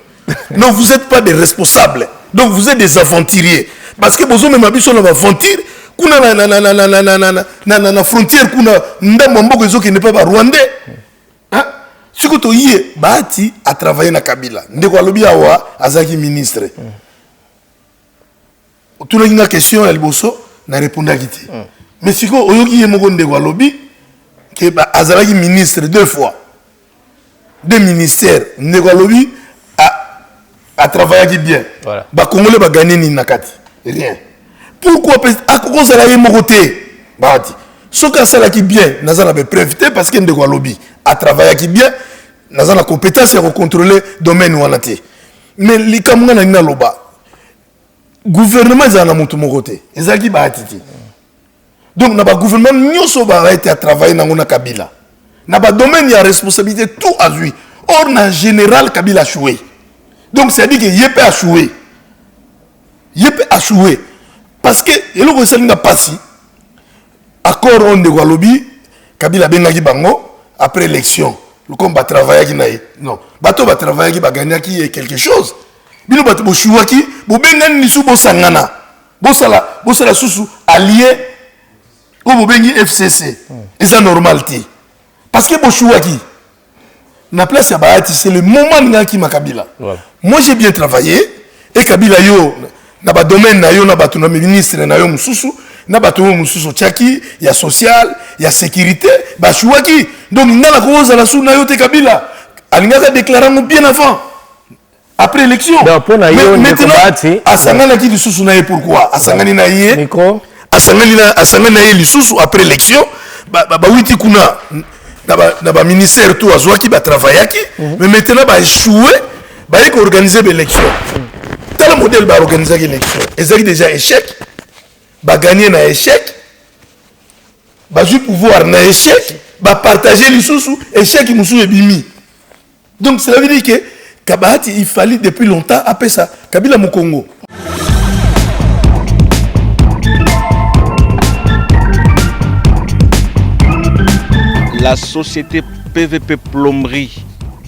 non vous êtes pas des responsables donc vous êtes des aventuriers parce que bozo même biso na aventure kuna na frontière kuna ndambo mboka ezoki ne pas ba rwandais hein. Si tu as Bahati a travaillé na Kabila, ndeko alobi awa azaki ministre. Tu as une question elle bosso na répondre à kiti. Mais si vous avez un lobby, qui est ministre 2 fois, 2 ministères, lobby a travaillé bien. Voilà. Les Congolais vont gagner Nakati. Rien. Pourquoi à cause de la côté ce qui ça qui bien, nous avons prévité parce que le lobby a travaillé qui bien, nous avons la compétence de contrôler le domaine où on a été. Mais les Camerounais n'ont pas le gouvernement est à mon côté. Ils ont dit donc le gouvernement n'a été à travailler dans le Kabila. Dans le domaine il y a responsabilité tout à lui. Or en général Kabila a joué. Donc c'est à dire qu'il peut échouer. Il peut échouer parce que il n'a pas si accord on de lobby Kabila bengaki bango après élection le combat travailler qui non bato va travailler qui va gagner qui quelque chose bino bato bo chouaki bo bengani ni sou bo sangana bo sala susu allié ou bo bengi FCC et ça normalité parce que bo chouaki na place ya baati c'est le moment ngaki makabila moi j'ai bien travaillé et Kabila yo na ba domaine na yo na bato na ministre na yo mususu na bato mususu tchaki ya social ya sécurité ba chouaki donc ngala koza la sou na yo te Kabila alingaka déclarer bien avant après élection maintenant asangana ki lisusu na ye pourquoi asangani na ye micro asangani na ye lisusu après élection ba witi kuna na ba ministère tout azwaki ba travaillaki mais maintenant ba échouer ba y organiser l'élection le modèle va organiser l'élection. Et ça déjà échec. Va gagner un échec. Va jouer pouvoir un échec. Va partager les sous échec qui nous est bimi. Donc cela veut dire que Kabahati il fallait depuis longtemps après ça. Kabila mon Congo. La société PVP Plomberie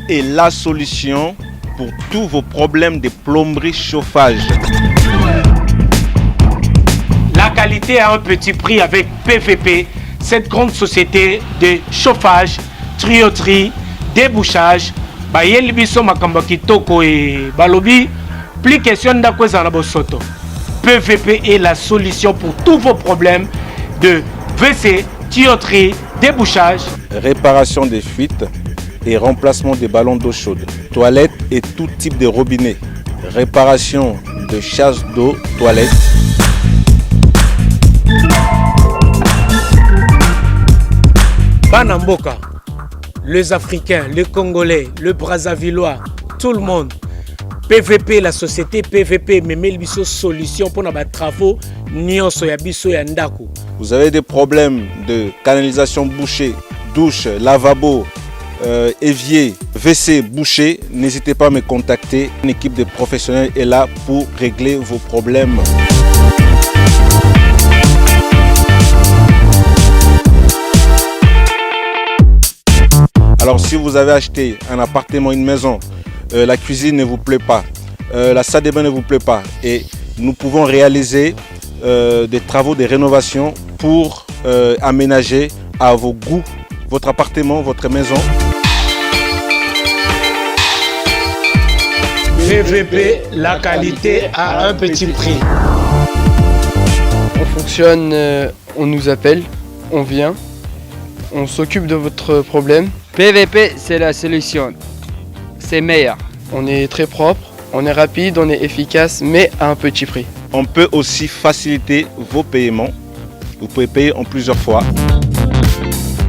est la solution pour tous vos problèmes de plomberie chauffage. La qualité à un petit prix avec PVP, cette grande société de chauffage, tuyauterie, débouchage. Bayel biso makamba kitoko et balobi, plus question d'akweza na bosoto. PVP est la solution pour tous vos problèmes de WC, tuyauterie, débouchage, réparation des fuites et remplacement des ballons d'eau chaude, toilettes et tout type de robinet, réparation de chasse d'eau, toilettes. Banamboka, les Africains, les Congolais, le Brazzavillois, tout le monde. PVP, la société PVP, mais biso solution pour nos travaux, nyonso ya biso ya ndako. Vous avez des problèmes de canalisation bouchée, douche, lavabo, évier, WC bouché, n'hésitez pas à me contacter. Une équipe de professionnels est là pour régler vos problèmes. Alors si vous avez acheté un appartement, une maison, la cuisine ne vous plaît pas, la salle de bain ne vous plaît pas et nous pouvons réaliser des travaux de rénovation pour aménager à vos goûts votre appartement, votre maison. PVP, la qualité à un petit prix. On fonctionne, on nous appelle, on vient, on s'occupe de votre problème. PVP, c'est la solution. C'est meilleur. On est très propre, on est rapide, on est efficace, mais à un petit prix. On peut aussi faciliter vos paiements. Vous pouvez payer en plusieurs fois.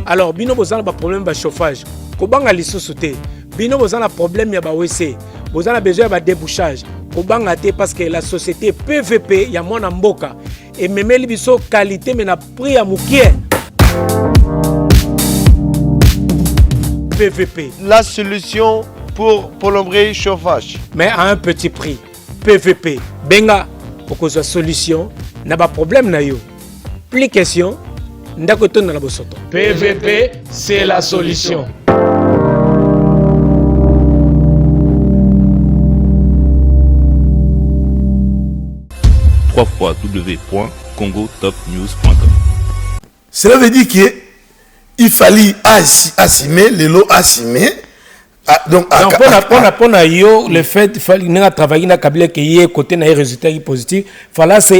Alors, bino bozana ba problème ba chauffage. Kobanga lisusu te. Bino bozana problème ya ba WC. Bozana besoin ba débouchage. Kobanga te parce que la société PVP ya mwana mboka et memeli biso qualité mais na prix ya mukie. PVP, la solution pour plomberie chauffage. Mais à un petit prix. PVP, benga pour la solution n'a pas problème na yo. Plus question, ndako ton na la bosoto. PVP, c'est la solution. www.congotopnews.com. Cela veut dire que il fallait assumer, les lots assumer, Donc, pour yo, le fait de travailler dans Kabila qui est côté d'un résultat positif, fallait se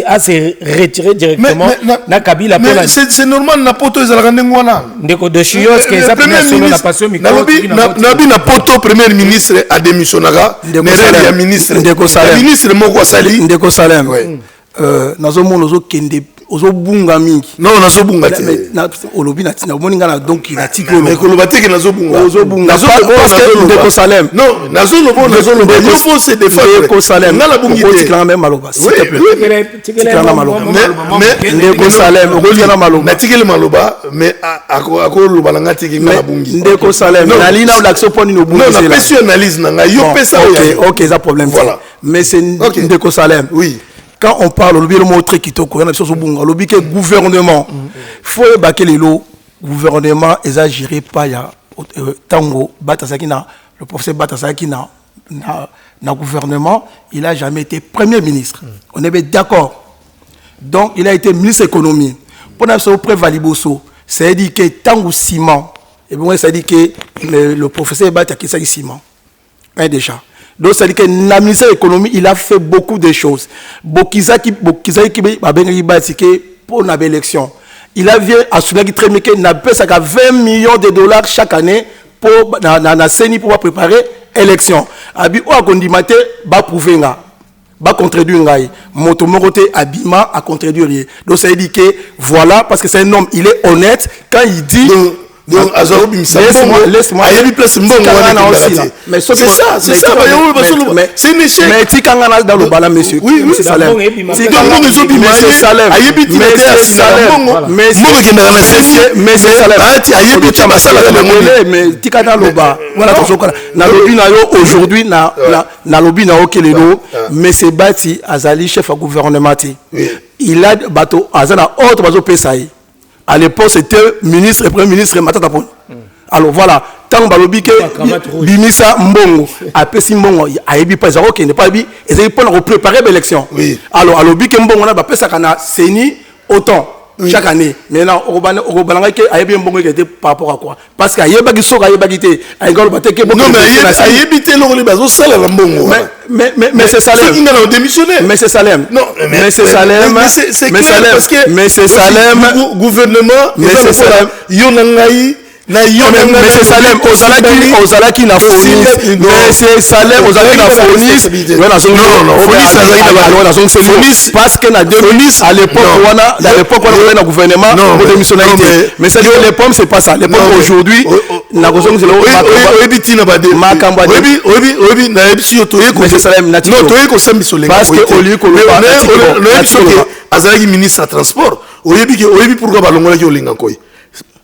retirer directement dans Kabila. Mais c'est normal, na poto ezalakandengwana. Ndeko de chios que ça peut na passion micro. Nabi na poto premier ministre a démissionnaga. Ndeko ministre. Ndeko Salem. Ministre moko sali. Ndeko Salem. Nazo mono zo kende. Ozo bunga mingi. Non, nazo bunga te. Na olobi na tina moni ngana donc il a tiko. Mais kolobate ke nazo bunga. Ozo bunga. Nazo Ndeko Salem. Non, nazo lobo yo faut se défendre. Ndeko Salem. Ngala bungi te. Tikanga même maloba. S'il te plaît. Tikanga maloba. Mais Ndeko Salem, tikanga maloba. Na tikele maloba, mais ako loba nga tiki ngala bungi. Ndeko Salem. Na lina l'action poni no bungi. Non, na pesi analyse na nga yo pesa o. OK, ça problème. Voilà. Mais c'est Ndeko Salem. Oui. Quand on parle, le mot très kitoko, il y a des choses au bunga, le gouvernement. Faut ébaquer les lots. Gouvernement, ils ont géré pas ya tango Batasakina, le professeur Batasakina na gouvernement, il a jamais été premier ministre. On est d'accord. Donc il a été ministre de l'économie. Pour nous au prévaliboso, ça dit que tango ciment. Et bon ça dit que le professeur Batasakina ciment. Un déjà. Donc, ça veut dire que le ministère de l'économie, il a fait beaucoup de choses. Bokizaki pour une élection. Il a vu à Soudaki très bien qu'il a payé 20 millions de dollars chaque année pour la CENI pour préparer l'élection. Abi ou a condimate ba prouver nga, ba contredire ngai. Motomorote Abima a contredire. Donc ça veut dire que voilà parce que c'est un homme, il est honnête quand il dit. Donc, laisse-moi. Mais c'est ça. C'est une échec. Mais tu as dans le bala, monsieur. Oui, c'est Salem. C'est Salem. Mais c'est Salem. Mais tu as dans le bas. Aujourd'hui, na lobby na okelelo, mais c'est bâti Azali chef à gouvernement. Il a bateau Azana autre bateau Pesaï. À l'époque, c'était ministre et premier ministre Matata Pon. Alors voilà, tant balobi que Bimisa Mbongo, a Pessi Mbongo, a Ebi Pazaro qui n'est pas Ebi, et ils pour préparer l'élection. Alors, à l'obi que Mbongo, on a Pessa Kana, Seni, autant. Chaque année. Maintenant, au Bananga, a Ebi Mbongo qui était par rapport à quoi? Parce qu'à Yebagi Soka, Yebagi, à Egol Bateke, non, mais à Yebite, l'on est basé salaire Mbongo. Mais c'est Salem. Il a démissionné. Mais c'est Salem. Non, mais c'est Salem. Mais c'est Salem. Mais c'est Salem. Gouvernement. Mais c'est Salem. Yonangaï. Mais c'est Salem, Ozalaki na Fonis, mais c'est Salem, Ozalaki na Fonis, Fonis, parce que à l'époque, on a un gouvernement, mais c'est les pommes, c'est pas ça. Les pommes aujourd'hui, mais c'est Salem, parce que au lieu que Azalaki ministre à transport, pourquoi balongola ki olinga koy.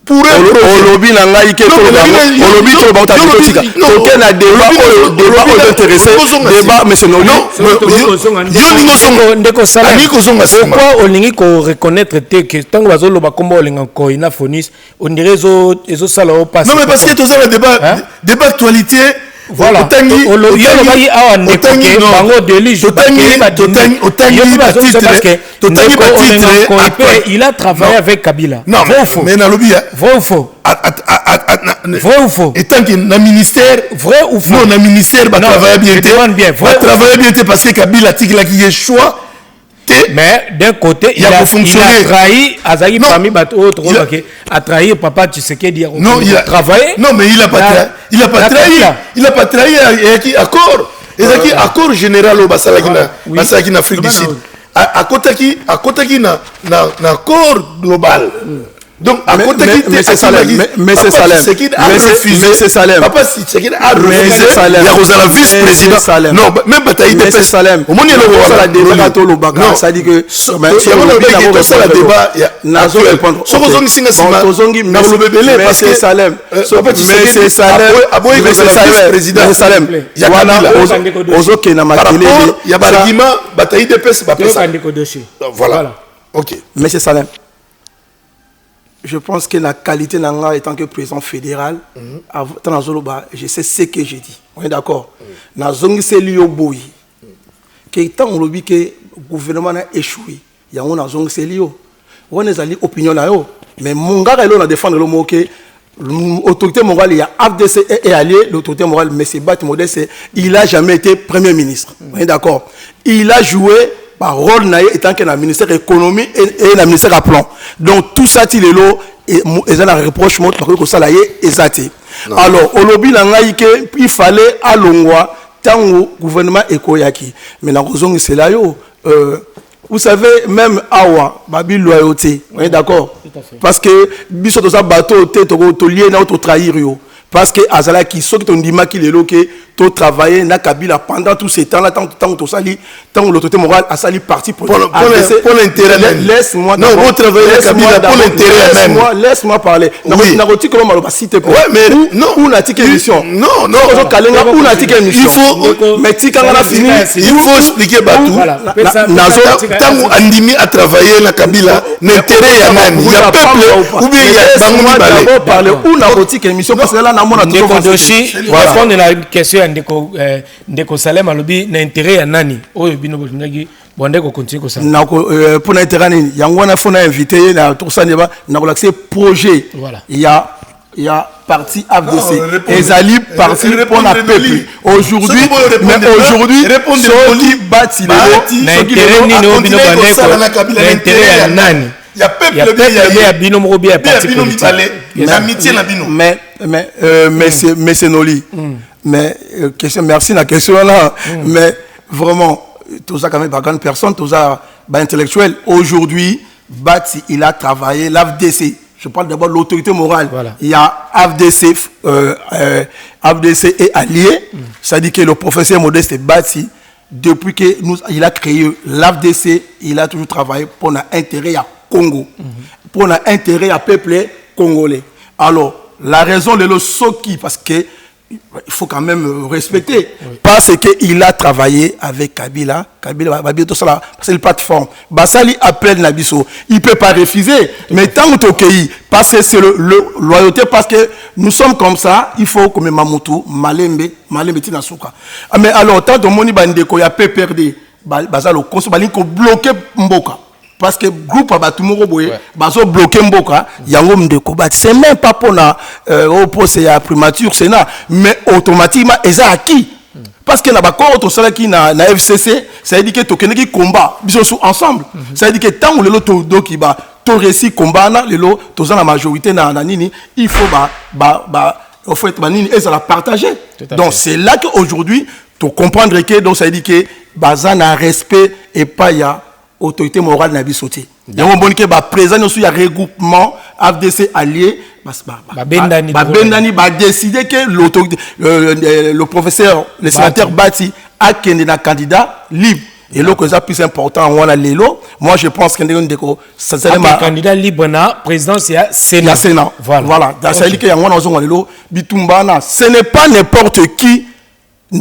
Pour lobby na ngai ke lobby to ba tatika to na débat intéressé débat mais c'est non ndeko sala pourquoi olingi ko reconnaître que tango bazolo ba kombo olinga ko ina Fonis on dirait ezo sala au passé. Non mais parce que tout ça le débat actualité. Voilà. Il a travaillé avec Kabila. Non, mais vrai ou faux? Vrai ou faux? Et tant qu'il y a un ministère, vrai ou faux? Non, un ministère va travailler bien. Va travailler bien parce que Kabila a dit choix. Mais d'un côté, il a trahi Azaï parmi d'autres a trahi Papa Tshisekedi. Non, il a travaillé. Non, mais il a pas trahi. Il a pas trahi avec accord. Et qui accord général au Basalaki en Afrique du Sud. À côté qui na accord global. Donc, à côté mais c'est Salem. Mais c'est Salem. Mais c'est Salem. Papa Tshisekedi a refusé. Il y a Rosala vice-président. Non, même bataille de c'est Salem. Au moins, il y a la débat. Ça dit que. Mais la débat. Nazo répondre. Mais c'est Salem. Mais c'est Salem. Mais c'est Salem. C'est Salem. Il y a il y a un argument. Bataille de paix, c'est pas ça. Voilà. Ok. Mais c'est Salem. Je pense que la qualité d'Anga, étant que président fédéral, je sais ce que j'ai dit. On est d'accord. Dans c'est Boy. Tant on dit que le gouvernement a échoué, il y a un c'est Lio. On est allé opinion là. Mais mon gars, il a défendu le mot que L'autorité morale, il y a AFDC et allié. L'autorité morale, M. Bat Modeste, il n'a jamais été Premier ministre. D'accord. Il a joué par rôle étant que le ministère de l'économie et le ministère à plan. Donc tout ça, il est là. Et il a un reproche parce que ça là est. Alors, au lobby, il fallait à l'ongwa tant au gouvernement écoyaki. Mais dans la c'est là, vous savez, même Awa, Babi loyauté, on est d'accord? Parce que, biso to sa bateau, to lié na to trahir yo. Parce que Azala qui sont qui dit qu'il est là que tu travaillé na Kabila pendant tous ces temps-là, tant que sali, tant l'autorité morale a sali parti pour l'intérêt même. Laisse-moi. Non, vous travaillez na Kabila pour l'intérêt même. Laisse-moi parler. Oui. Na roti comment maloba cité pour. Ouais, mais non, on a ticket émission. Non. On a ticket émission. Il faut mais tika ngana fini. Il faut expliquer Batou. Tant andimi à travailler na Kabila, l'intérêt ya nani? Il y a peuple ou bien il y a bangouni balé. Parler on a roti émission parce que là Ndeko Doshi répondre à la question Ndeko Salem alobi na intérêt ya nani oyo bino bolingaki bondeko continuer ça na pour l'intérêt nani yango na fona invité na tout ça débat na l'accès projet il y a parti AFDC ezali parti pour la peuple aujourd'hui mais aujourd'hui répondez bati na intérêt nini oyo bino bandeko na intérêt ya nani il y a peuple bien bino mo bien parti l'amitié na bino mais c'est Noli mais question merci la question là mais vraiment tout ça quand même pas grande personne tout ça intellectuel aujourd'hui Bati il a travaillé l'AFDC je parle d'abord de l'autorité morale il y a AFDC et alliés ça dit que le professeur Modeste Bati depuis que il a créé l'AFDC il a toujours travaillé pour l'intérêt à Congo pour l'intérêt à peuple congolais. Alors, la raison de Soki, parce que il faut quand même respecter, parce qu'il a travaillé avec Kabila, tout ça là, c'est une plateforme. Basali appelle Nabiso, il ne peut pas refuser, mais tant que tu parce que c'est le loyauté, parce que nous sommes comme ça, il faut comme Mamoutou, Malembe Tinasuka. Mais alors, tant que Moni Bandeko, il y a PPRD, Basalo, Konsobalinko bloqué Mboka. Parce que le groupe Abatumoro Boye, baso bloqué Mboka, yango mdeko bat. C'est même pas pour la opposé à primature Sénat, mais automatiquement ils ont acquis. Parce que na bako auto sala qui na FCC, ça veut dire que tokene qui combat, biso ensemble. Ça veut dire que tant ou le lot doki ba to réussi combat na le lot to la majorité na nini, il faut au fait nini et ça la partager. Donc c'est là que aujourd'hui tu comprendre que donc ça veut dire que bazan a respect et pas ya autorité morale n'a pas sauté. Il y a un bon qui est présent aussi, il y a regroupement AFDC allié. Bendani va décider que le professeur, le sénateur Bati a un candidat libre. Et là, c'est plus important, on a l'élo. Moi, je pense qu'il y a un candidat libre, président, c'est Sénat. Voilà. Ça veut dire qu'il y a un l'élo. Ce n'est pas n'importe qui. Ce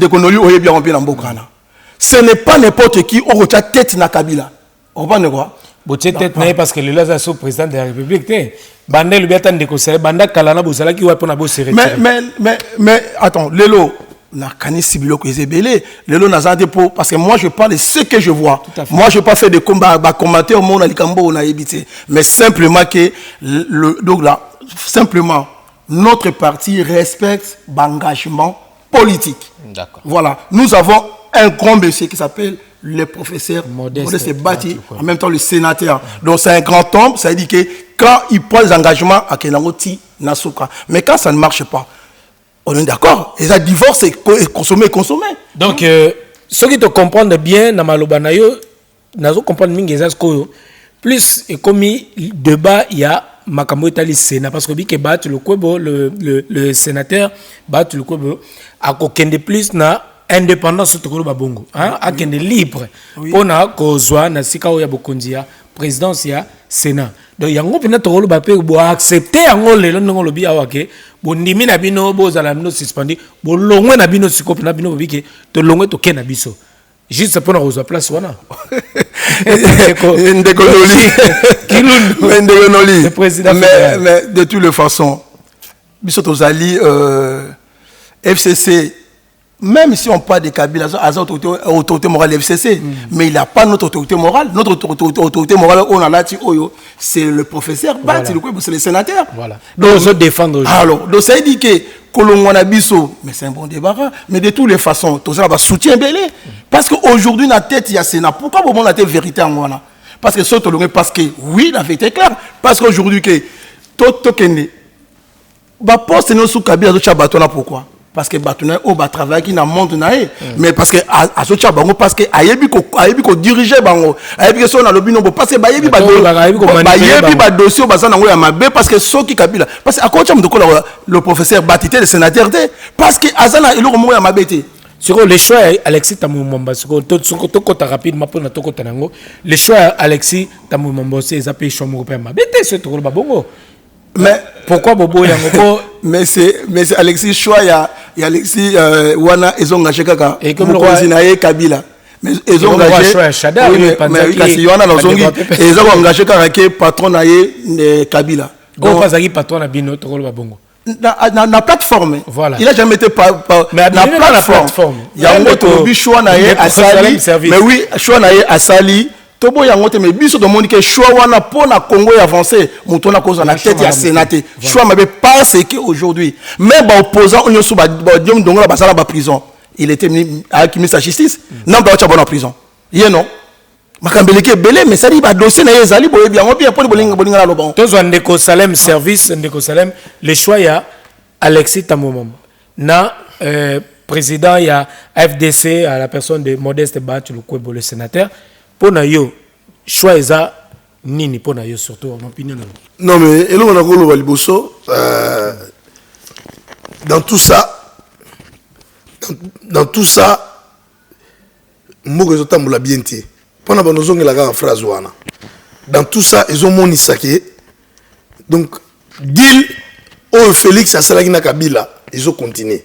n'est pas n'importe qui. On retient tête na Kabila. On va quoi? Peut-être parce que le là est président de la République. Banda le biatan de conseil, banda kalana bosala qui va pour na bosser. Mais attends, Lelo na kani sibilo ko ezebele. Lelo na zande pour parce que moi je parle de ce que je vois. Moi je pas fait de combat commenter au monde alikambo na ebité, mais simplement que donc là simplement notre parti respecte l'engagement politique. D'accord. Voilà, nous avons un grand monsieur qui s'appelle le professeur Modeste Bati, en même temps le sénateur. Donc c'est un grand homme, ça veut dire que quand il prend des engagements à Kenangoti, Nasuka. Mais quand ça ne marche pas, on est d'accord. Et ça divorce et consommer. Donc, ceux qui te comprennent bien, dans Malobanayo, nous comprenons bien plus et comme débat, il y a Makambo Itali Sénat, parce que le sénateur bat le Kwebo, à aucun de plus na indépendance de Babongo, à kende libre pour na kozwa na sika oya bokondia présidence ya Sénat. Donc yango pena tokolo bape bo accepter yango lelo ndongo lobi awake bo ndimi na bino bo zala bino suspendi bo longwe na bino sikope na bino bobike to longwe to kena biso juste pour na kozwa place wana. Mais de toutes les façons biso tozali FCC même si on parle de Kabila, à autorité morale FCC, mais il n'a pas notre autorité morale. Notre autorité morale, on a là, c'est le professeur Bati, c'est le sénateur. Voilà. Donc, on défendre. Alors, donc ça dit que Kolongwanabiso, mais c'est un bon débarras, mais de toutes les façons, tout ça va soutien belé. Parce qu'aujourd'hui, dans la tête, il y a Sénat. Pourquoi on a la vérité en Wana? Parce que parce que oui, la vérité est claire. Parce qu'aujourd'hui, que tout Kende, poste nous sous Kabila, pourquoi? Parce que Batuna on va travailler qui dans le monde naé mais parce que à ce bango parce que ayebi ko diriger bango ayebi que son na lobi non parce que bayebi ba dossier ba sana ya mabe parce que soki Kabila parce que à quoi tu me le professeur Batité le sénateur parce que azana il ko ya mabe té sur le choix Alexis Tamumamba sur to kota rapidement pour na to kota nango le choix Alexis Tamumamba c'est za pe choix mo pe mabe té ce to ba bongo. Mais pourquoi Bobo Yango mais c'est Alexis Choua il y a Alexis Wana ils ont engagé kaka et comme le Kabila mais ils ont engagé mais kasi Wana lozongi ils ont engagé kaka patron na Kabila donc pas aki patron na bino to ba bongo na plateforme voilà il a jamais été na plateforme il y a un autre Choua na asali mais oui Choua na asali Tobo yangote me biso de monde que choix wana pour na Congo avancer monto na cause na tête ya sénaté choix m'avait pensé que aujourd'hui même ba opposant on sous ba diom dongola ba sala ba prison il était avec ministre de la justice non ba cha bon en prison yé non makambeleke belé mais ça dit ba dossier na ezali boye bien on bien pour bolinga la lobon tous ndeko Salem service ndeko Salem le choix ya Alexis Tamumamba na président ya FDC à la personne de Modeste Batch le sénateur. Pour yo choix eza nini pour yo surtout en opinion. Non mais elo on a golo baliboso dans tout ça moko zo tambola bien té pona ba nozongi la ga phrase wana dans tout ça ils ont moni saké donc deal au Félix asalaki na Kabila ils ont continué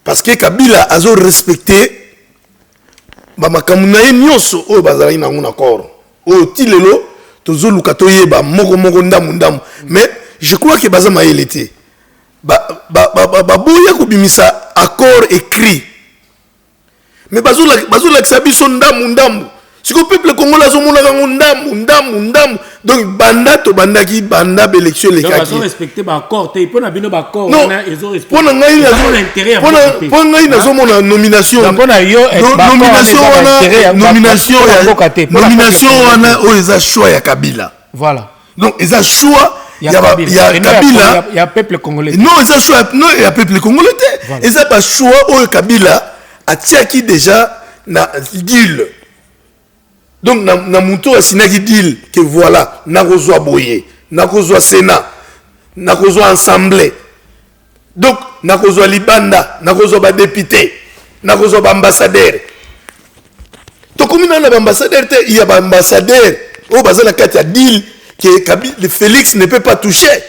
parce que Kabila a respecté bamakamuna ye nyonso oyo bazalaki nango na corps oyo tilelo tozoluka toyeba moko ndamu mais je crois que baza mayele te baboya kobimisa accord écrit mais bazolakisa biso ndamu siko peuple congolais azomonaka ngo ndamu donc banda tobandaki banda bélection lekaki donc respecter ba accord te pona bino ba accord na ils ont respecté pona ngai nazomona nomination nomination wana oyo eza choix ya Kabila voilà donc eza choix il y a Kabila il y a peuple congolais non eza choix non il y a peuple congolais eza ba choix oyo Kabila atiaki déjà na deal. Donc, na muto asinaki deal que voilà, na kozwa boye, na kozwa Sénat, na kozwa Assemblée. Donc, na kozwa libanda, na kozwa ba député, na kozwa ba ambassadeur. Donc, comme na ba ambassadeur, il y a ba ambassadeur, au bazana kati ya deal que Félix ne peut pas toucher.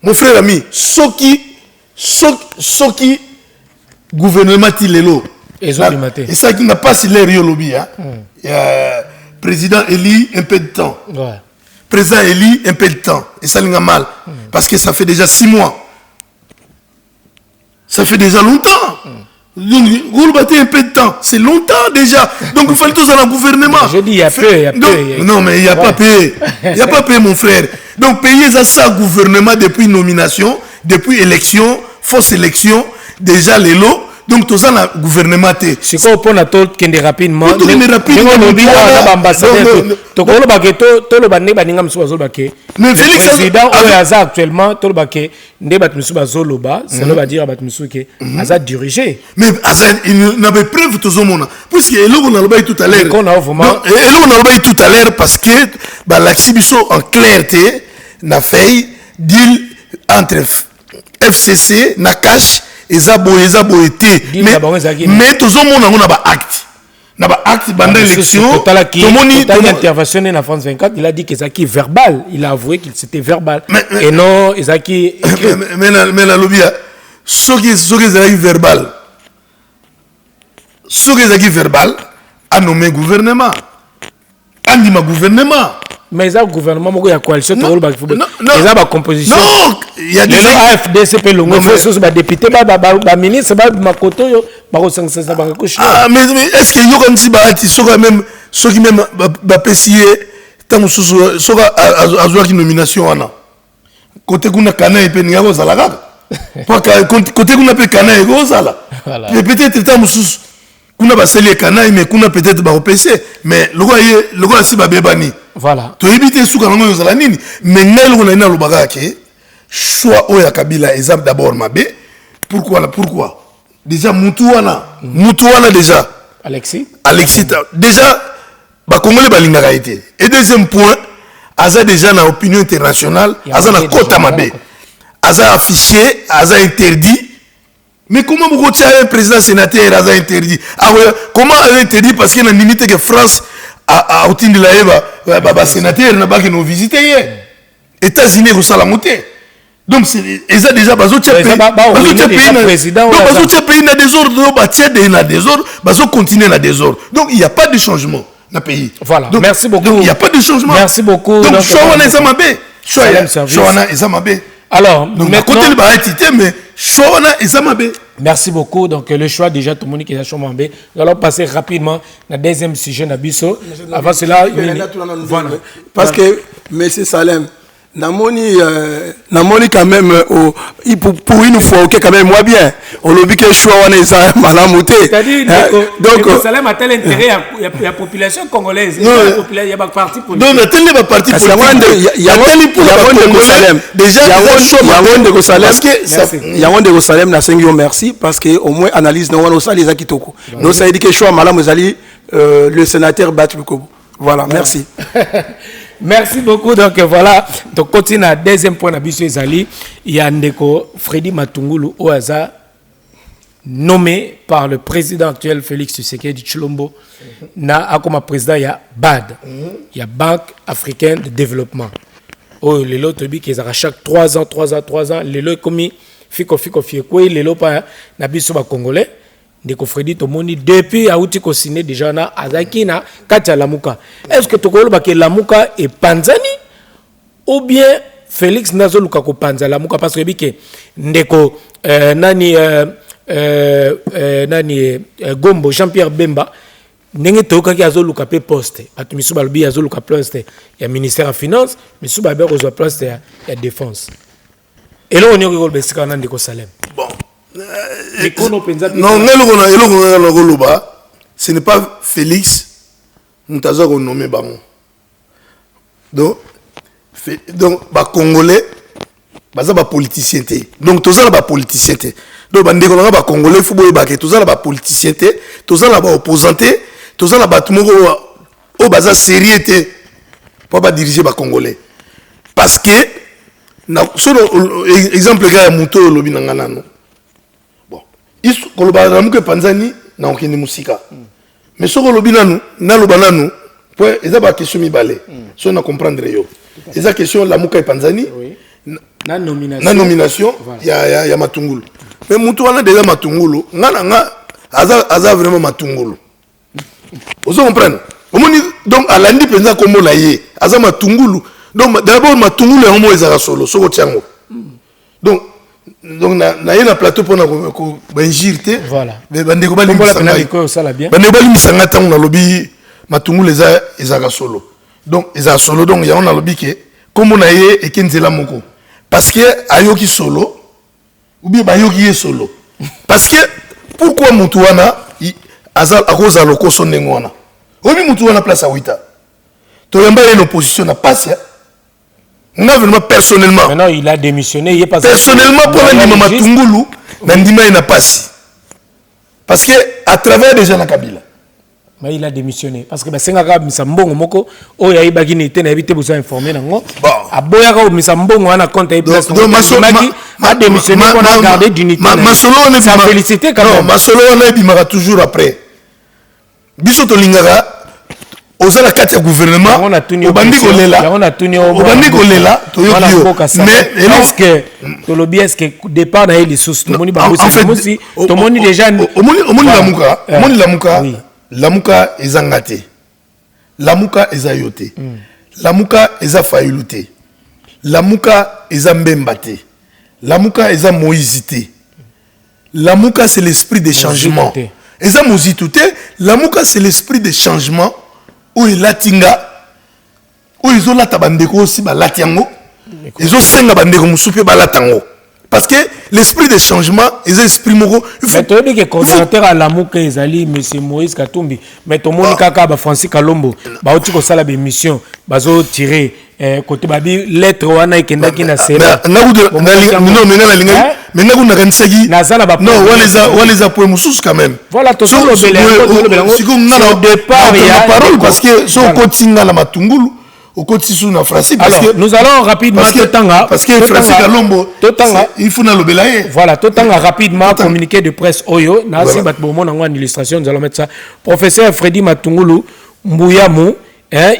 Mon frère ami, soki gouvernement tilelo. Et ça qui n'a pas si l'air lobby. Président élit un peu de temps. Ouais. Président élit un peu de temps. Et ça n'a mal. Parce que ça fait déjà 6 mois. Ça fait déjà longtemps. Vous battez un peu de temps. C'est longtemps déjà. Donc il fallait tous dans le gouvernement. Je dis il y a peu. Non mais il n'y a pas payé. Il n'y a pas payé mon frère. Donc payer ça gouvernement depuis nomination, depuis élection, fausse élection, déjà les lots. Donc tout ça na gouvernement té c'est quoi pour na to kende rapidement to na ambassadeur to ko lo baketo to lo bande baninga msuba zo bake mais Félix président au hasard actuellement to lo bake nde bat msuba zo loba c'est le va dire bat msuke aza diriger mais il n'avait preuve tout zomona puisque eloko na loba tout à l'heure qu'on a vraiment eloko na loba tout à l'heure parce que ba l'axibiso en clarté na fait deal entre FCC na cash eza boye mais tout le monde a un acte pendant l'élection intervention en France 24 il a dit que c'est qui verbal il a avoué qu'il c'était verbal et non c'est qui mais la lobby ce qui est verbal a nommé gouvernement andima gouvernement mais ça gouvernement moko ya coalition to ba football ça ba composition non il y a des AFDC pe longo faut ba député ba ministre ba makoto yo ba ko sangsa ba ko ah mais est-ce que yo comme si ba ti soka même ceux qui même ba pesier tant soka azwa ki nomination wana côté kuna kana et pe ngabo zala kaka parce que côté kuna pe kana et go zala peut-être tant mususu kuna baseli kana mais kuna peut-être ba opc mais le gars si ba bebani voilà to éviter souka ngo zala nini mais ngelo na ina lobaka ke choix oya Kabila exemple d'abord mabe pourquoi déjà mutu wana déjà Alexis déjà ba congolais balingaka été et deuxième point aza déjà na opinion internationale aza na kota mabe aza affiché aza interdit. Mais comment vous retirez un président sénateur à interdit? Ah ouais, comment interdit? Parce qu'il y a une limite que France a obtenu de la sénateur n'a pas que nous visiter hier. États-Unis au salamoté. Donc c'est déjà bazo pays na désordre, na désordre, bazo continuer na désordre. Donc il n'y a pas de changement dans le pays. Voilà. Donc, merci beaucoup. Donc il n'y a pas de changement. Merci beaucoup. Donc Chowana Ezamabe. Chowana Ezamabe. Alors, donc, maintenant, côté mais merci beaucoup. Donc, le choix déjà, tout le monde qui est à Chomambé. Nous allons passer rapidement au deuxième sujet d'Abisso. Avant cela, voilà. Parce que, M. Salem, Namoni quand même, pour une fois, ok, quand même, moi bien. On l'a vu que le choix, on est malamouté. C'est-à-dire, donc, Salem a tel intérêt, il y a la population congolaise, il y a un parti politique. Non, il y a un parti politique. Il y a un déjà, il y a un de Salem, merci, parce qu'au moins, analyse, nous avons les Akitoko. Nous avons dit que le choix, malam, le sénateur Batluko. Voilà, merci. Merci beaucoup. Donc voilà, donc continue à deuxième point d'abus Zali. Il y a Ndeko Freddy Matungulu Oaza nommé par le président actuel Félix Tshisekedi Tshilombo na comme président il y a BAD. Il y a Banque africaine de développement. Oh les lots qui est à chaque 3 ans les lots commis fiko quoi les lots pas na biso ba congolais. Ndeko Freddy Tomoni depuis auti ko signé déjà na azaki na katia lamuka. Est-ce que tokolo ba ke lamuka et panzani ou bien Félix nazo luka ko panza lamuka parce que bike ndeko Gombo Jean-Pierre Bemba ndenge toka ki azo luka pe poste atu misuba lobi azo luka poste ya ministère des finances misuba ba ko zo poste ya défense. Et là on est ko besika na ndeko Salem. Bon. Non, ce n'est pas Félix Moutaza qu'on nomme Bango. Donc, les Congolais, les politiciens. Donc, tous les politiciens. Donc, les Congolais, il faut que tous les politiciens, tous les opposants, tous les gens sérieux pour diriger les Congolais. Parce que, exemple, il y a un mouton au lobby. Koloba ramuke panzani na okende musika mais soko lobi nanu na loba nanu po eza ba question mibale so na comprendre yo eza question la muka panzani na nomination voilà. ya Matungulu mais mutu wana déjà Matungulu nga aza vraiment Matungulu vous comprenez omoni donc alandi penza kombo na ye aza Matungulu donc d'abord Matungulu ya mo eza solo soko tiango donc na yena plateau pour na ko benjirte voilà mais bande ko bali misanga tango na lobi Matungulu eza solo donc eza solo donc ya on a lobi ke kombo na ye ekenzela moko parce que ayoki solo ou bien bayoki ye solo parce que pourquoi mutu wana azal akoza lokoso ndengwana obi mutu wana place à 8 ans to yamba une opposition na passe. Non, vraiment personnellement. Maintenant, il a démissionné. Il est pas personnellement, pour l'anime Matungulu, Nandima n'a pas si. Parce que à travers déjà la Kabila. Mais il a démissionné. Parce que Senga Misambongo Moko, oh ya ibagi n'était n'habité besoin informé nango. À Boyaka Misambongo on a compte à place. Donc a démissionné pour a gardé d'unité. Masolo on est ça félicité quand même. Non, Masolo on est bimara toujours après. Bisoto Lingara. Ozala kati ya gouvernement obandi kolela mais est-ce que tolobi est-ce que départ na eli sous tomoni bango si tomoni déjà lamuka ezangate lamuka ezayote Lamuka eza Fayuluté. Lamuka eza Mbembate. Lamuka eza Moïsité. Lamuka c'est l'esprit des changements. Eza Mozitouté. Lamuka c'est l'esprit des changements. Où il latinga. Où ils ont la tabandeko aussi balatiango. Ils ont senga bandeko musupe balatango. Parce que l'esprit de changement, les esprits moraux. Il faut que le coordinateur à l'amour ezali M. Moïse Katumbi, mais tout le monde kaka Francis Kalombo, ba oti ko sala be mission, bazo tirer côté babi lettre wana ikendaki na sera. Non, mais na kuna kansegi. Non, waliza pour mususu quand même. Voilà tout ça le départ il y a parole parce que so kotinga la matungulu. Alors, nous allons rapidement parce que Francis Kalombo il faut na lobelaye. Voilà, Totanga rapidement communiqué de presse Oyo, nasi batbomo nango en illustration, nous allons mettre ça. Professeur Freddy Matungulu Mbuyamu,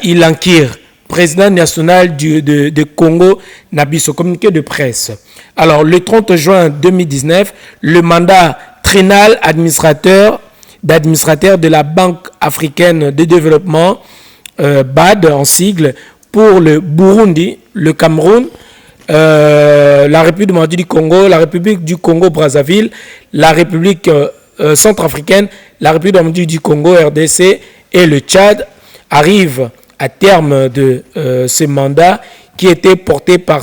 il enquire président national de Congo Nabiso, communiqué de presse. Alors, le 30 juin 2019, le mandat trinal d'administrateur de la Banque africaine de développement BAD en sigle pour le Burundi, le Cameroun, la République du Congo, la République du Congo-Brazzaville, la République centrafricaine, la République du Congo, RDC et le Tchad arrivent à terme de ce mandat qui était porté par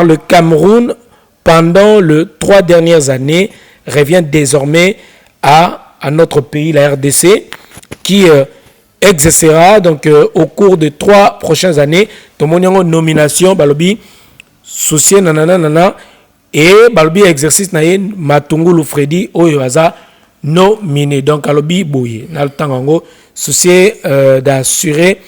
le Cameroun pendant les 3 dernières années, revient désormais à notre pays, la RDC, qui exercera donc au cours de 3 prochaines années tomonyango nomination balobi soucier nanana et balobi exercice naye Matungulu Freddy oyo aza nominé donc alobi boye na lutango soucier d'assurer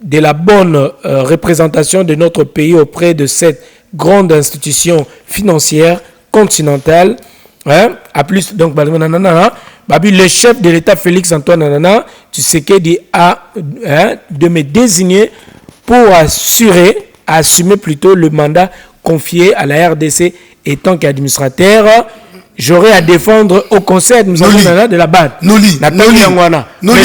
de la bonne représentation de notre pays auprès de cette grande institution financière continentale. À plus donc le chef de l'État Félix Antoine Nanana Tshisekedi a de me désigner pour assumer plutôt le mandat confié à la RDC et tant qu'administrateur j'aurai à défendre au conseil d'administration de la BAD.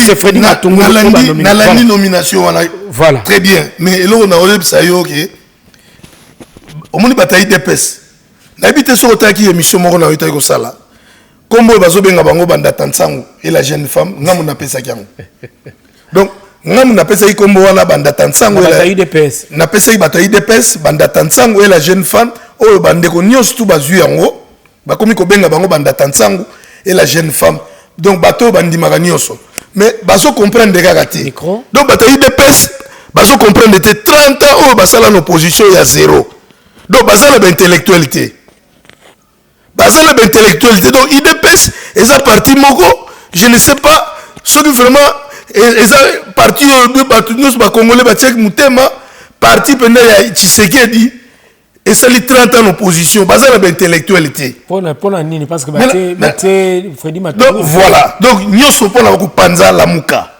C'est Freddy Matungulu nomination voilà très bien mais là on a olé sayo OK au monde bataille d'épès. N'habite sur otaki émission moko na yota ko sala. Kombo bazo benga bango banda tansango et la jeune femme ngamu na pesa kyango. Donc ngamu na pesa ikombo wana banda tansango la UDPS. Na pesa bataille UDPS banda tansango et la jeune femme oyo bande ko nyos tu bazu yango bakomi ko benga bango banda tansango et la jeune femme. Donc bato bandi maganyoso. Mais bazo comprendre kaka te. Donc bataille UDPS bazo comprendre te 30 ans oyo basala en opposition ya 0. Donc basala intellectualité. Basé la intellectualité donc IDPS et ça parti moko je ne sais pas ce que vraiment et ça parti de batunios ba congolais ba tchèque mutema parti pendant ya Tshisekedi et ça les 30 ans en opposition basé la intellectualité pour nini parce que baté Freddy Matungulu donc voilà donc nyoso pour la ko panza la muka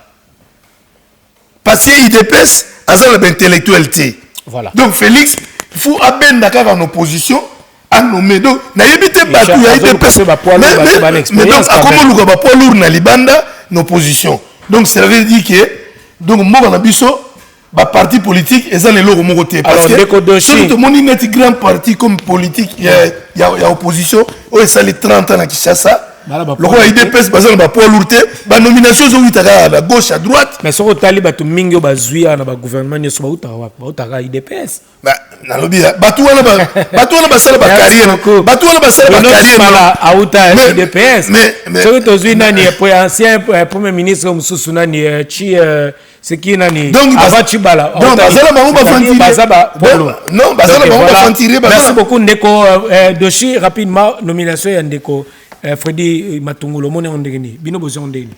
parce que IDPS a ça la intellectualité voilà donc Félix il faut abenda en opposition à nommer donc na yebité batou ya IDPS mais donc à comment luka ba poids lourd na libanda nos positions donc ça veut dire que donc moi na biso ba parti politique et ça les loro mo côté parce que surtout mon net grand parti comme politique il y a opposition oh ça les 30 ans na Kinshasa le roi IDPS basé na poids lourd ba nomination zo witaka à gauche à droite mais sur tali bato mingi bazui na ba gouvernement nyoso ba utaka IDPS na lobby bato wana basala ba carrière bato wana basala ba carrière à uta IDPS mais sur tozui nani ancien premier ministre mususu nani chi c'est qui nani Avachibala donc basala bango ba fantirer non basala bango ba fantirer merci beaucoup Ndeko Doshi rapidement nomination ya Ndeko Freddy Matungulu mone ondegeni bino bozo ondegeni.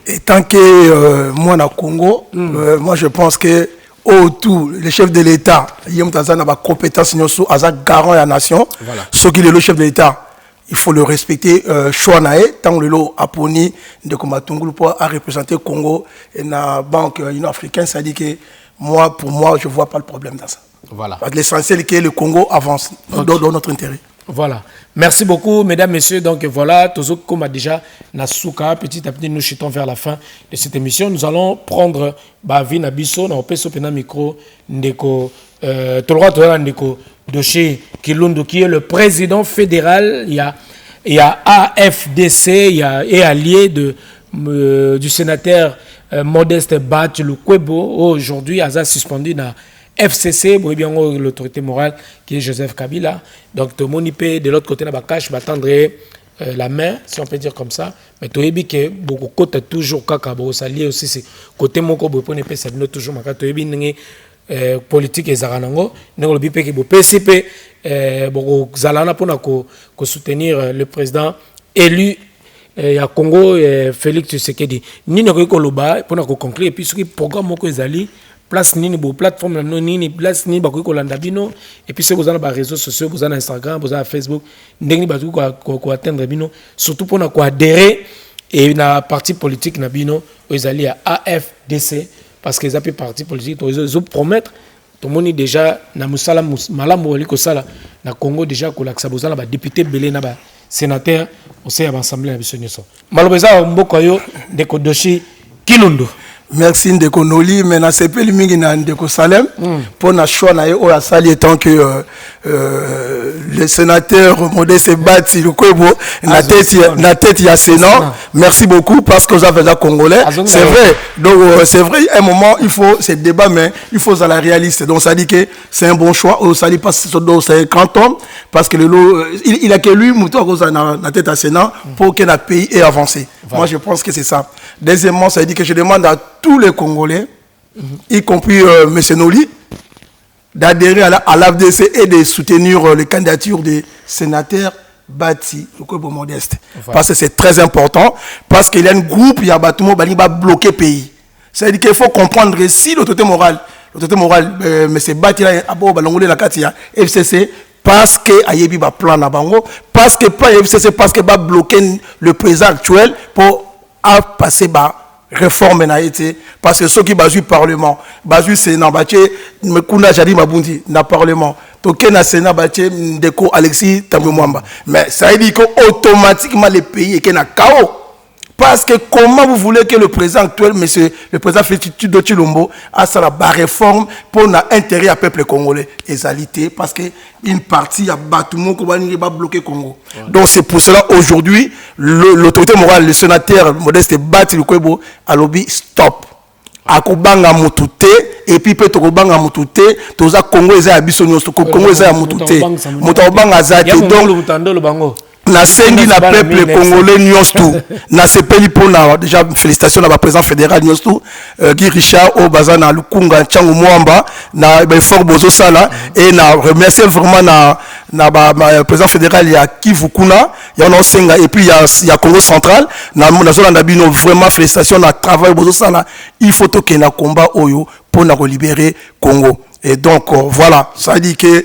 Et tant que moi na Congo moi je pense que autour le chef de l'État yem tazana ba compétence nyoso aza garant la nation ce qui est le chef de l'État il faut le respecter choix nae tant le lo aponi de Matungulu pour à représenter Congo et la banque union africaine ça dit que pour moi je vois pas le problème dans ça voilà l'essentiel que le Congo avance dans notre intérêt. Voilà. Merci beaucoup, mesdames, messieurs. Donc voilà, toujours comme a déjà Nasuka, petit à petit, nous chutons vers la fin de cette émission. Nous allons prendre Bavi Nabiso, on peut s'opérer micro, Ndeko, Ndeko Doshi Kilundu, qui est le président fédéral. Il y a AFDC, et allié du sénateur Modeste Bat Lukwebo. Aujourd'hui, Aza suspendu dans FCC, l'autorité morale qui est Joseph Kabila. Donc, tout le monde de l'autre côté, Nabakash, tendre la main, si on peut dire comme ça. Mais tout le monde que beaucoup côté toujours kaka, s'allier aussi, c'est côté mon corps, pour ne pas s'abîmer toujours, mais tout le monde politique et zaranango, nous le bipé qui est PCP, beaucoup zalana pour soutenir le président élu. À Congo, Félix Tshisekedi. Ni ne koloba pour conclure et puis ce qui programme ko ezali place nini bo plateforme nini place ni ba ko landa bino et puis c'est vous avez réseaux sociaux, vous avez Instagram, vous avez Facebook, ndenge ba ko atteindre bino surtout pour na ko adhérer et na parti politique na bino ezali à AFDC parce que ça fait parti politique ils promettre tout le monde déjà na musala malamu oli ko sala na Congo déjà ko laksa bozala ba député belé na ba sénateur au sein de l'Assemblée nationale. Malobeza mboko yo Ndeko Doshi Kilundu. Merci Ndeko Noli, mais na sepeli mingi na Ndeko Salem pour na choix na yo a sali étant que le sénateur Modeste Bati Lukwebo na tête ya Sénat. Merci beaucoup parce que vous avez des Congolais. C'est vrai. Donc c'est vrai à un moment il faut ce débat mais il faut à la réaliste. Donc ça dit que c'est un bon choix. Ça dit pas c'est un canton parce que il a que lui muto na tête à Sénat pour que le pays ait avancé. Moi je pense que c'est ça. Deuxièmement, ça dit que je demande à tous les Congolais, y compris M. Noli, d'adhérer à l'AFDC et de soutenir les candidatures des sénateurs Bati, le Modeste. Parce que c'est très important, parce qu'il y a un groupe, il y a un bâtiment qui va bloquer le pays. C'est-à-dire qu'il faut comprendre que si l'autorité morale, M. Bati, la FCC, parce que Ayebi va plan na bango, parce que pas FCC, parce que va bloquer le président actuel pour passer réforme na été parce que ceux qui basent le parlement basent sénat baché me kuna jadi mabundi na parlement to que na sénat baché Ndeko Alexis Tambwe Mwamba mais ça veut dire que automatiquement le pays est na chaos parce que comment vous voulez que le président actuel monsieur le président Félix Tshisekedi a sa réforme pour na intérêt à peuple congolais égalité parce que une partie a bâtiment qui va bloquer Congo. Donc c'est pour cela aujourd'hui l'autorité morale le sénateur Modeste Bati Lukwebo a lobby stop. Akobanga mutute et puis peut tokobanga mutute toza Congo eza ya biso nyonso Congo eza ya mutute mutobanga zate donc na sengi na peuple congolais nyonso na sepeli pona déjà félicitations na président fédéral nyonso Guy Richard au bazana lukunga Tchangu Mwamba na fort bozo sala et na remercier vraiment na président fédéral ya Kivu Kuna ya no senga et puis ya Congo central na zona na bino vraiment félicitations na travail bozo sala il faut que na combat oyo pour na libérer Congo et donc voilà ça dit que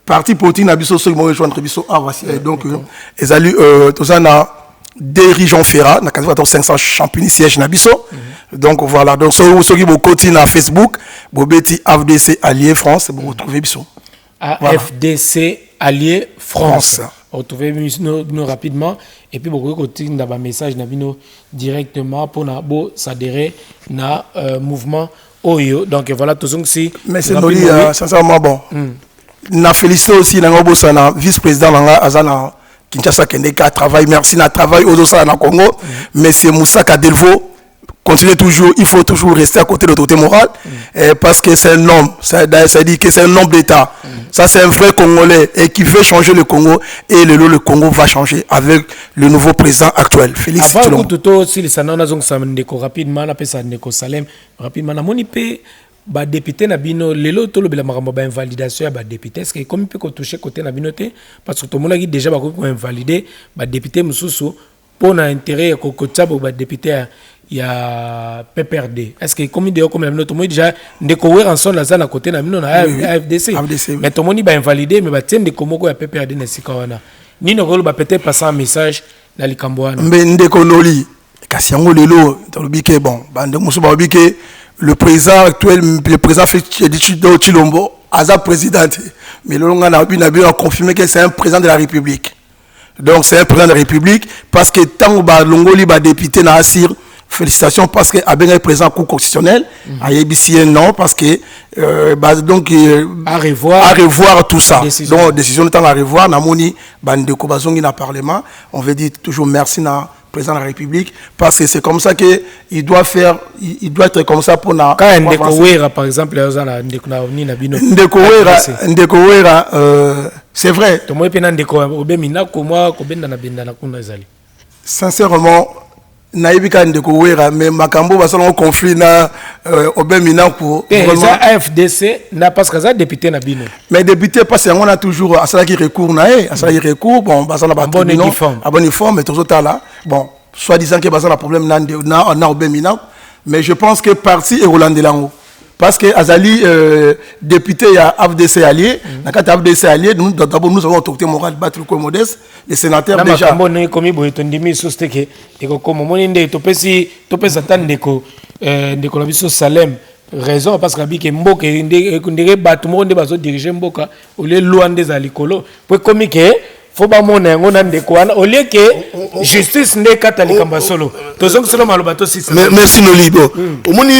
parti politique na biso so mo rejoindre biso donc ezali tozana des régions Ferra na 500 champigny siège na biso donc voilà donc so qui bokoti na Facebook bobeti AFDC Allié France vous retrouvez biso AFDC Allié France retrouvez nous rapidement et puis beaucoup côté na ba message na bino directement pour na bo s'adhérer na mouvement Oyo donc voilà tout si mais c'est Noli sincèrement bon na félicité aussi na ngobosana vice-président nanga azana Kinshasa Kendeka travail merci na travail aux na Congo mais c'est Moussaka Delvaux continuez toujours il faut toujours rester à côté de l'autorité morale parce que c'est un homme ça dit que c'est un homme d'État ça c'est un vrai Congolais et qui veut changer le Congo et le Congo va changer avec le nouveau président actuel Félix Tshilombo tout si les sanana zong samndeko rapidement na pesa Ndeko Salem rapidement na monipe ba député na bino lelo to lobela makambo ba invalidation ya ba député est-ce que comme peut ko toucher côté na bino te parce que tout le monde a déjà ba ko invalider ba député mususu pour na intérêt ko kotsa ba député ya PPRD est-ce que comme idée comme la bino tout le monde déjà Ndeko Weranson la za na côté na bino na AFDC mais tout le monde ba invalider mais ba tende komoko ya PPRD na sika wana ni no ba peut-être passer un message na likambo wana Ndeko Noli kasi yango lelo to lobike bon ba ndeko mususu ba lobike le président actuel, le président Félix Tshilombo Aza président. Mais le Longa a confirmé que c'est un président de la République. Donc c'est un président de la République parce que tant que Longoli va député na Assir, félicitations parce que a bien président cour constitutionnel, à YBCN non parce que donc à revoir tout ça. Donc décision de temps à revoir. Namoni bandeko bazongi na parlement, on veut dire toujours merci na président de la République parce que c'est comme ça que il doit être comme ça pour na. Quand Ndeko Wera par exemple Ndeko Wera c'est vrai. Sincèrement, naïbika Ndeko Wera mais makambo va salon conflit na obemina pour vraiment AFDC n'a pas que ça député na bino. Mais député parce qu'on a toujours à ça qui recours na à ça qui recours bon bah ça na pas bonne uniforme mais tout ça là bon soi-disant que bah ça na problème na obemina mais je pense que parti est Roland Delango. Parce que Azali, député à AFDC allié, dans le cas AFDC allié, nous avons autorisé moral battre le modeste, les sénateurs déjà. Raison parce que Mboka ndeke batu mo nde bazo diriger Mboka au lieu loin des alikolo pour comme que faut pas mon ngo na ndeko wana au lieu que justice ne katali kamba solo tozong solo malobato si merci Nolibo omoni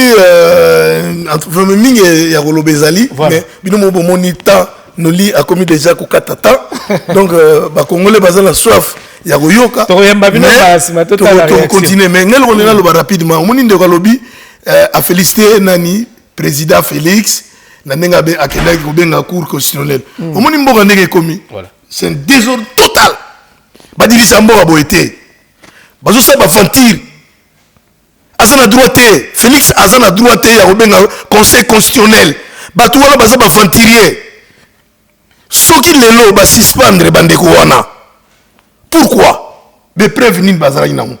entre mingi ya koloba ezali mais bino mo bomoni temps Noli a commis déjà ko katata donc ba congolais baza la soif ya koyoka to yamba bino basi matoto la continuer mais ngelo on est là lo rapidement omoni ndeko lobi a félicité nani président Félix na nenga be akendaki ko benga cour constitutionnelle omoni mboka ndenge komi voilà c'est un désordre total. Badiri Sambo a boité. Bazo sa ba fantir. Azana droité. Félix Azana droité ya obenga conseil constitutionnel. Batu wala baza ba fantirier. Soki lelo ba suspendre bandeko wana. Pourquoi? Be preuve ni bazala inango.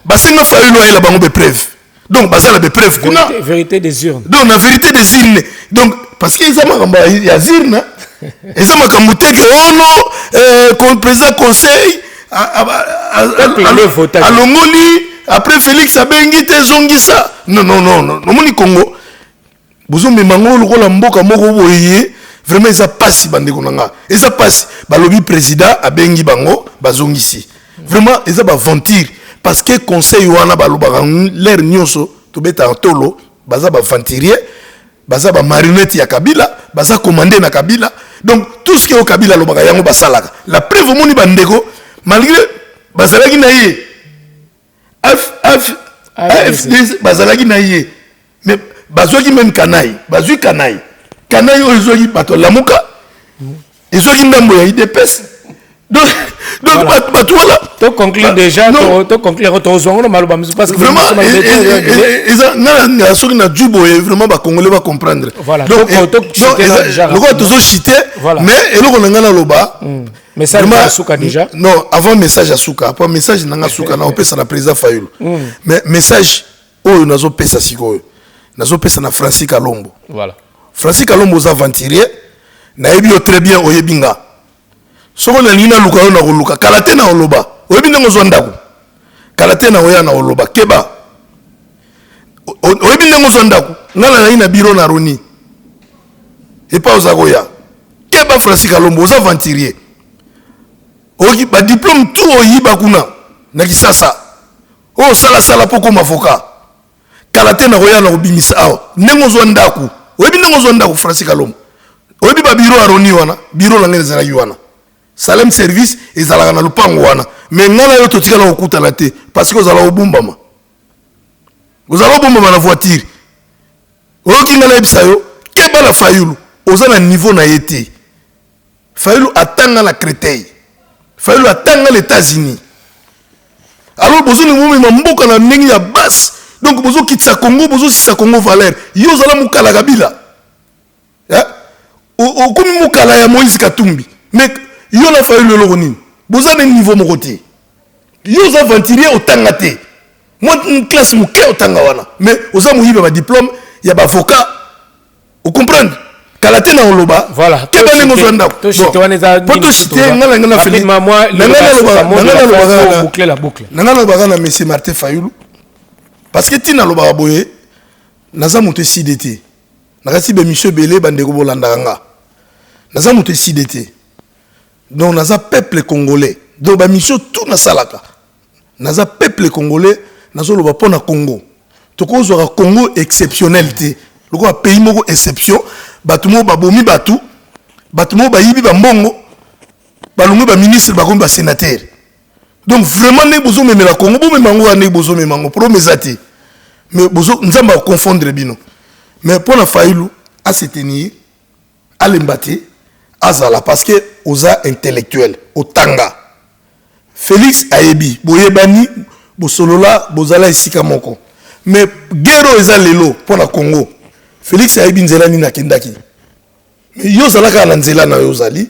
Basenga failo ela bango be preuve. Donc bazala be preuve kuna vérité des urnes. Donc la vérité des urnes. Donc parce que ils amaka ya zirna et ça m'a kamouté que oh non président conseil à Longoli après Félix Abengi te zongisa non moni Congo bozo me mango lokola mboka moko boye vraiment ça passe bandeko nanga et ça passe balobi président Abengi bango bazongisi vraiment ça va ventir parce que conseil wana baloba l'air nyonso to beta tolo baza ba ventirier baza ba marionnette ya Kabila baza commandé na Kabila. Donc tout ce qui est au Kabila lobaka yango basalaka. La preuve moni bandeko malgré bazalaki na ye AFD bazalaki na ye mais bazwaki même Kanaï bazui Kanaï ozoki bato lamuka ezoki ndambo ya IDPS donc bato wala to conclure déjà to conclure to zongo maloba parce que vraiment na soki na jubo vraiment ba congolais va comprendre voilà donc le gars toujours chité mais eloko nanga na loba message à Souka déjà non avant message à Souka après message nanga Souka na opesa na président Fayulu mais message oyo nazo pesa sikoyo nazo pesa na Francis Kalombo voilà Francis Kalombo za aventurier na yebi très bien oyebinga soko na lina luka yo na koluka kalate na oloba oyebi ndenge ozwandako kalate na oya na oloba keba oyebi ndenge ozwandako ngala na ina biro na roni epa ozakoya keba Francis Kalombo oza aventurier oki ba diplôme tout oyiba kuna na kisasa o sala poko mafoka kalate na oya na obimisa awa ndenge ozwandako oyebi ndenge ozwandako Francis Kalombo oyebi ba biro aroni wana biro la ngene zala yuana Salem service ezalaka na lupango wana mais ngala yo totika na okuta na te parce que ozala obumbama na voiture oki ngala ebisa yo keba la Fayulu oza na niveau na yete Fayulu atanga la Créteil Fayulu atanga les États-Unis alors bozo ni mumi mboka na ndenge ya basse donc bozo kitsa Congo bozo sisa Congo valeur yo zala mukala Kabila okomi mukala ya Moïse Katumbi mais yo la Fayulu le nini boza na niveau mokoté yo za ventilier otanga te moi une classe muke otanga wana mais oza muyiba ba diplôme ya ba avocat vous comprenez kalate na oloba voilà keba nengo zwanda to chitwaneza poto chité ngala ngala feli boucler la boucle ngala bazana monsieur Martin Fayulu parce que tina loba boye naza muto CDT nakasi be mission belé bandeko bolandanga naza muté sidété donc naza peuple congolais donc ba mission tout na salaka naza peuple congolais nazo loba pona Congo tokozwa Congo exceptionnalité loko pays moko exception batumo babomi batu batumo bayibi ba mbongo balungu ba ministre ba komba sénateur donc vraiment ne bozo memela Congo bo memango ne bozo memango promesati mais bozo nzamba confondre bino mais pour la faïlou à se tenir à l'embâter azala parce que oza intellectuel au tanga Félix Ayebi boyebani bosolola bozala esika moko mais guerre eza lelo pour la Congo Félix Ayebi nzela ni nakendaki mais yo zalaka na nzela na yo zali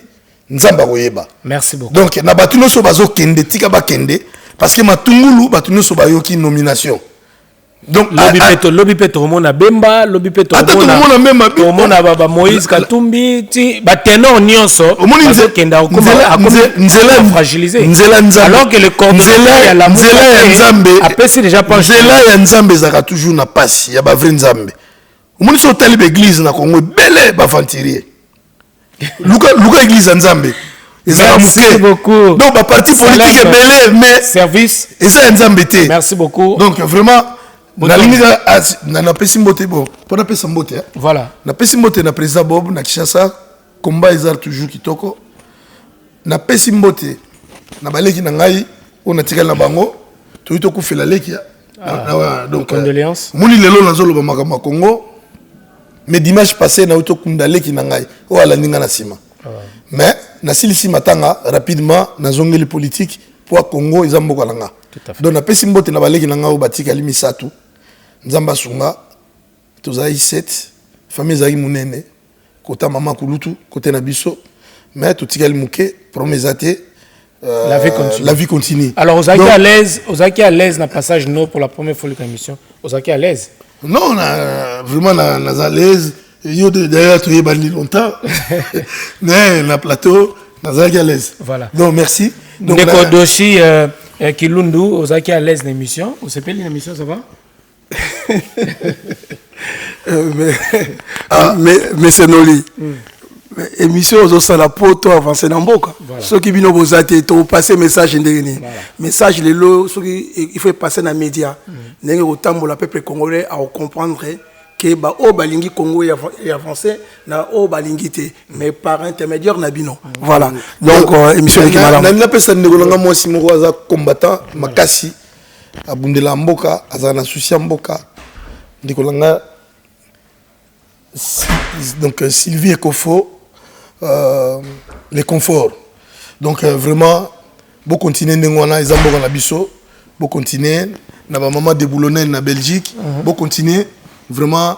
nzamba koyeba. Merci beaucoup. Donc na batuno so bazo kende tika ba kende parce que matungulu batuno so bayoki nomination. Donc lobby peto mona Bemba lobby peto mona baba Moïse Katumbi ti ba tenor nyonso bazo kenda nzela fragilisé alors que le coordonnateur ya la nzambe apesi déjà pas nzela ya nzambe zaka toujours na passe ya ba vrai nzambe omoni so tali ba église na Congo belé ba venturier Luka église nzambe. Merci beaucoup. Donc ba parti politique belé mais service et ça nzambe té. Merci beaucoup. Donc vraiment na limite na pesi mbote bon pour na pesa mbote voilà na pesi mbote na président Bob na Kinshasa combat ezar toujours kitoko na pesi mbote na baleki na ngai on a tika na bango to ito ku fela leki donc condoléances moni lelo na zolo ba makama Congo mais dimanche passé na ito kunda leki na ngai o ala ninga na sima mais na silisi matanga rapidement na zongeli politique pour Congo ezamboka langa donc na pesi mbote na baleki na ngai o batika limisatu nzamba sunga tozai 7 famille zai munene kota mama kulutu côté na biso mais tout tikali muke promesate la vie continue alors aux à l'aise na passage no pour la première fois de l'émission aux à l'aise non vraiment na à l'aise yo d'ailleurs tu es bandi longtemps mais na plateau na à l'aise voilà donc merci donc Ndeko Doshi Kilundu aux à l'aise l'émission vous s'appelle l'émission ça va mais c'est Noli émission aux sala poto avancer dans boka ceux qui bino bozate to passer message ndeni message les lo ceux qui il faut passer dans média ndenge otambola peuple congolais à comprendre que ba o balingi Congo et avancer na o balingi té mais par intermédiaire na bino voilà donc émission qui mala na pesa ndengolanga moi si moko aza combattant makasi abundela mboka azana souci mboka ndikolanga donc Sylvie Ekofo les conforts donc vraiment beau continuer ndengwana ezamboka na biso beau continuer na ba maman de Boulonnais na Belgique beau continuer vraiment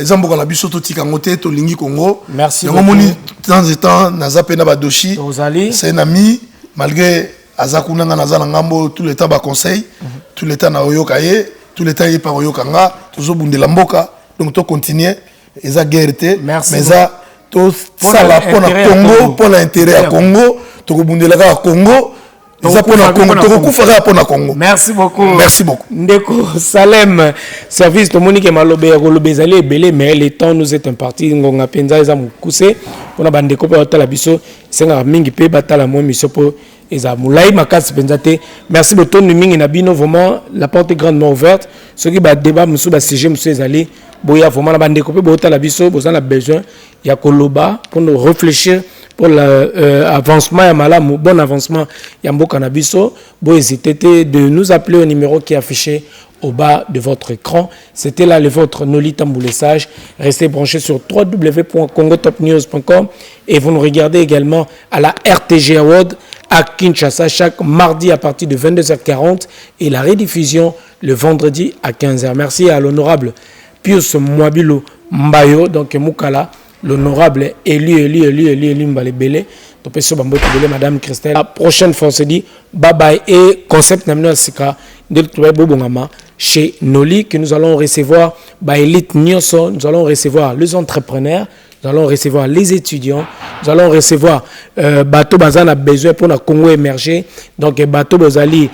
ezamboka na biso to tika ngote to lingi Congo merci beaucoup moni temps et temps naza pena ba doshi c'est un ami malgré azakuna nga naza na ngambo tout le temps ba conseil tout le temps na oyokaye tout le temps y par oyokanga toujours bundela mboka donc to continuer eza guerre té mais ça to sala pona Congo pona intérêt à Congo to bundela ka Congo eza pona Congo to kufaka pona Congo merci beaucoup Ndeko Salem service to monique malobe ya kolobe zali ebele mais le temps nous est imparti ngonga penza eza mukuse pona bandeko pe otala biso senga mingi pe batala mo mission po eza mulai makasi penzate merci beaucoup mingi na bino vraiment la porte est grandement ouverte ceux qui ba débat musu ba sujet musu ezali boya vraiment na bandeko pe botala biso bozana besoin ya koloba pour nous réfléchir pour l'avancement ya malamu bon avancement ya mboka na biso bo hésiter de nous appeler au numéro qui est affiché au bas de votre écran. C'était là le vôtre Noli Tamboulé Sage. Restez branchés sur www.congotopnews.com et vous nous regardez également à la RTG Award à Kinshasa chaque mardi à partir de 22h40 et la rediffusion le vendredi à 15h. Merci à l'honorable Pius Mwabilo Mbayo, donc Moukala, l'honorable élu Mbalebele. Madame Christelle. La prochaine fois, on se dit bye bye et concept namno sika chez Noli que nous allons recevoir Elite Nyoso, nous allons recevoir les entrepreneurs, nous allons recevoir les étudiants, nous allons recevoir Bateau Bazan a besoin pour le Congo émerger, donc Bateau Bozali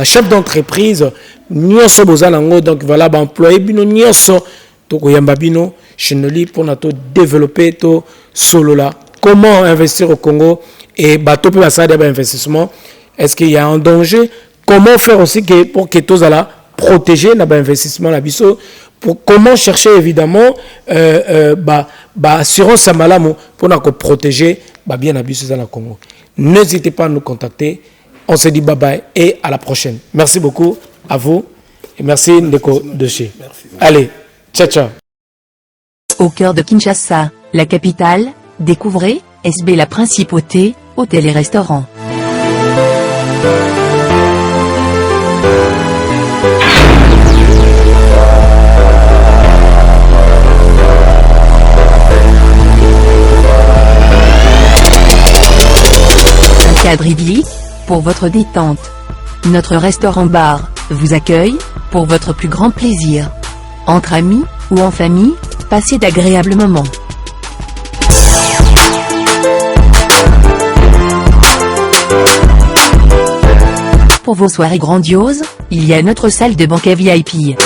chef d'entreprise Nyoso Bozanango, donc voilà employé bino Nyoso Tokoyambabino, Chenoli, pour nous développer to solo là. Comment investir au Congo et bateau peut passer des investissements. Est-ce qu'il y a un danger? Comment faire aussi pour que tous allons protéger l'investissement la biso? Pour comment chercher évidemment assurance Samalamo pour nous protéger bien la biso dans le Congo. N'hésitez pas à nous contacter. On se dit bye bye et à la prochaine. Merci beaucoup à vous et merci Ndeko Doché. Allez, ciao ciao. Au cœur de Kinshasa, la capitale, découvrez SB la Principauté, hôtel et restaurant. Un cadre idyllique pour votre détente. Notre restaurant-bar vous accueille pour votre plus grand plaisir. Entre amis ou en famille, passez d'agréables moments. Pour vos soirées grandioses, il y a notre salle de banquet VIP.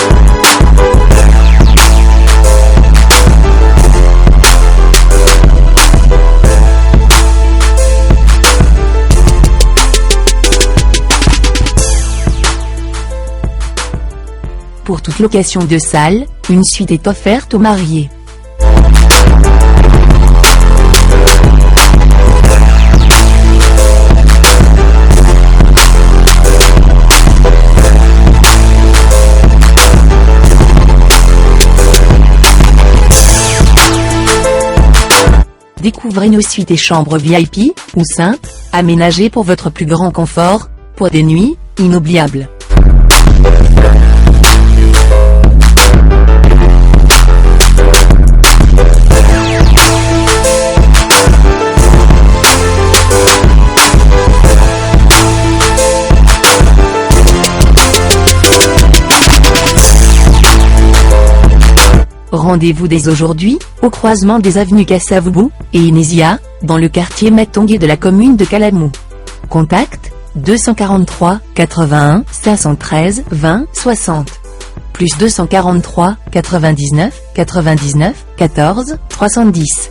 Pour toute location de salle, une suite est offerte aux mariés. Découvrez nos suites et chambres VIP, ou simples, aménagées pour votre plus grand confort, pour des nuits inoubliables. Rendez-vous dès aujourd'hui, au croisement des avenues Kassavubu et Inésia, dans le quartier Matongé de la commune de Kalamou. Contact, 243 81 513 20 60. Plus 243 99 99 14 310.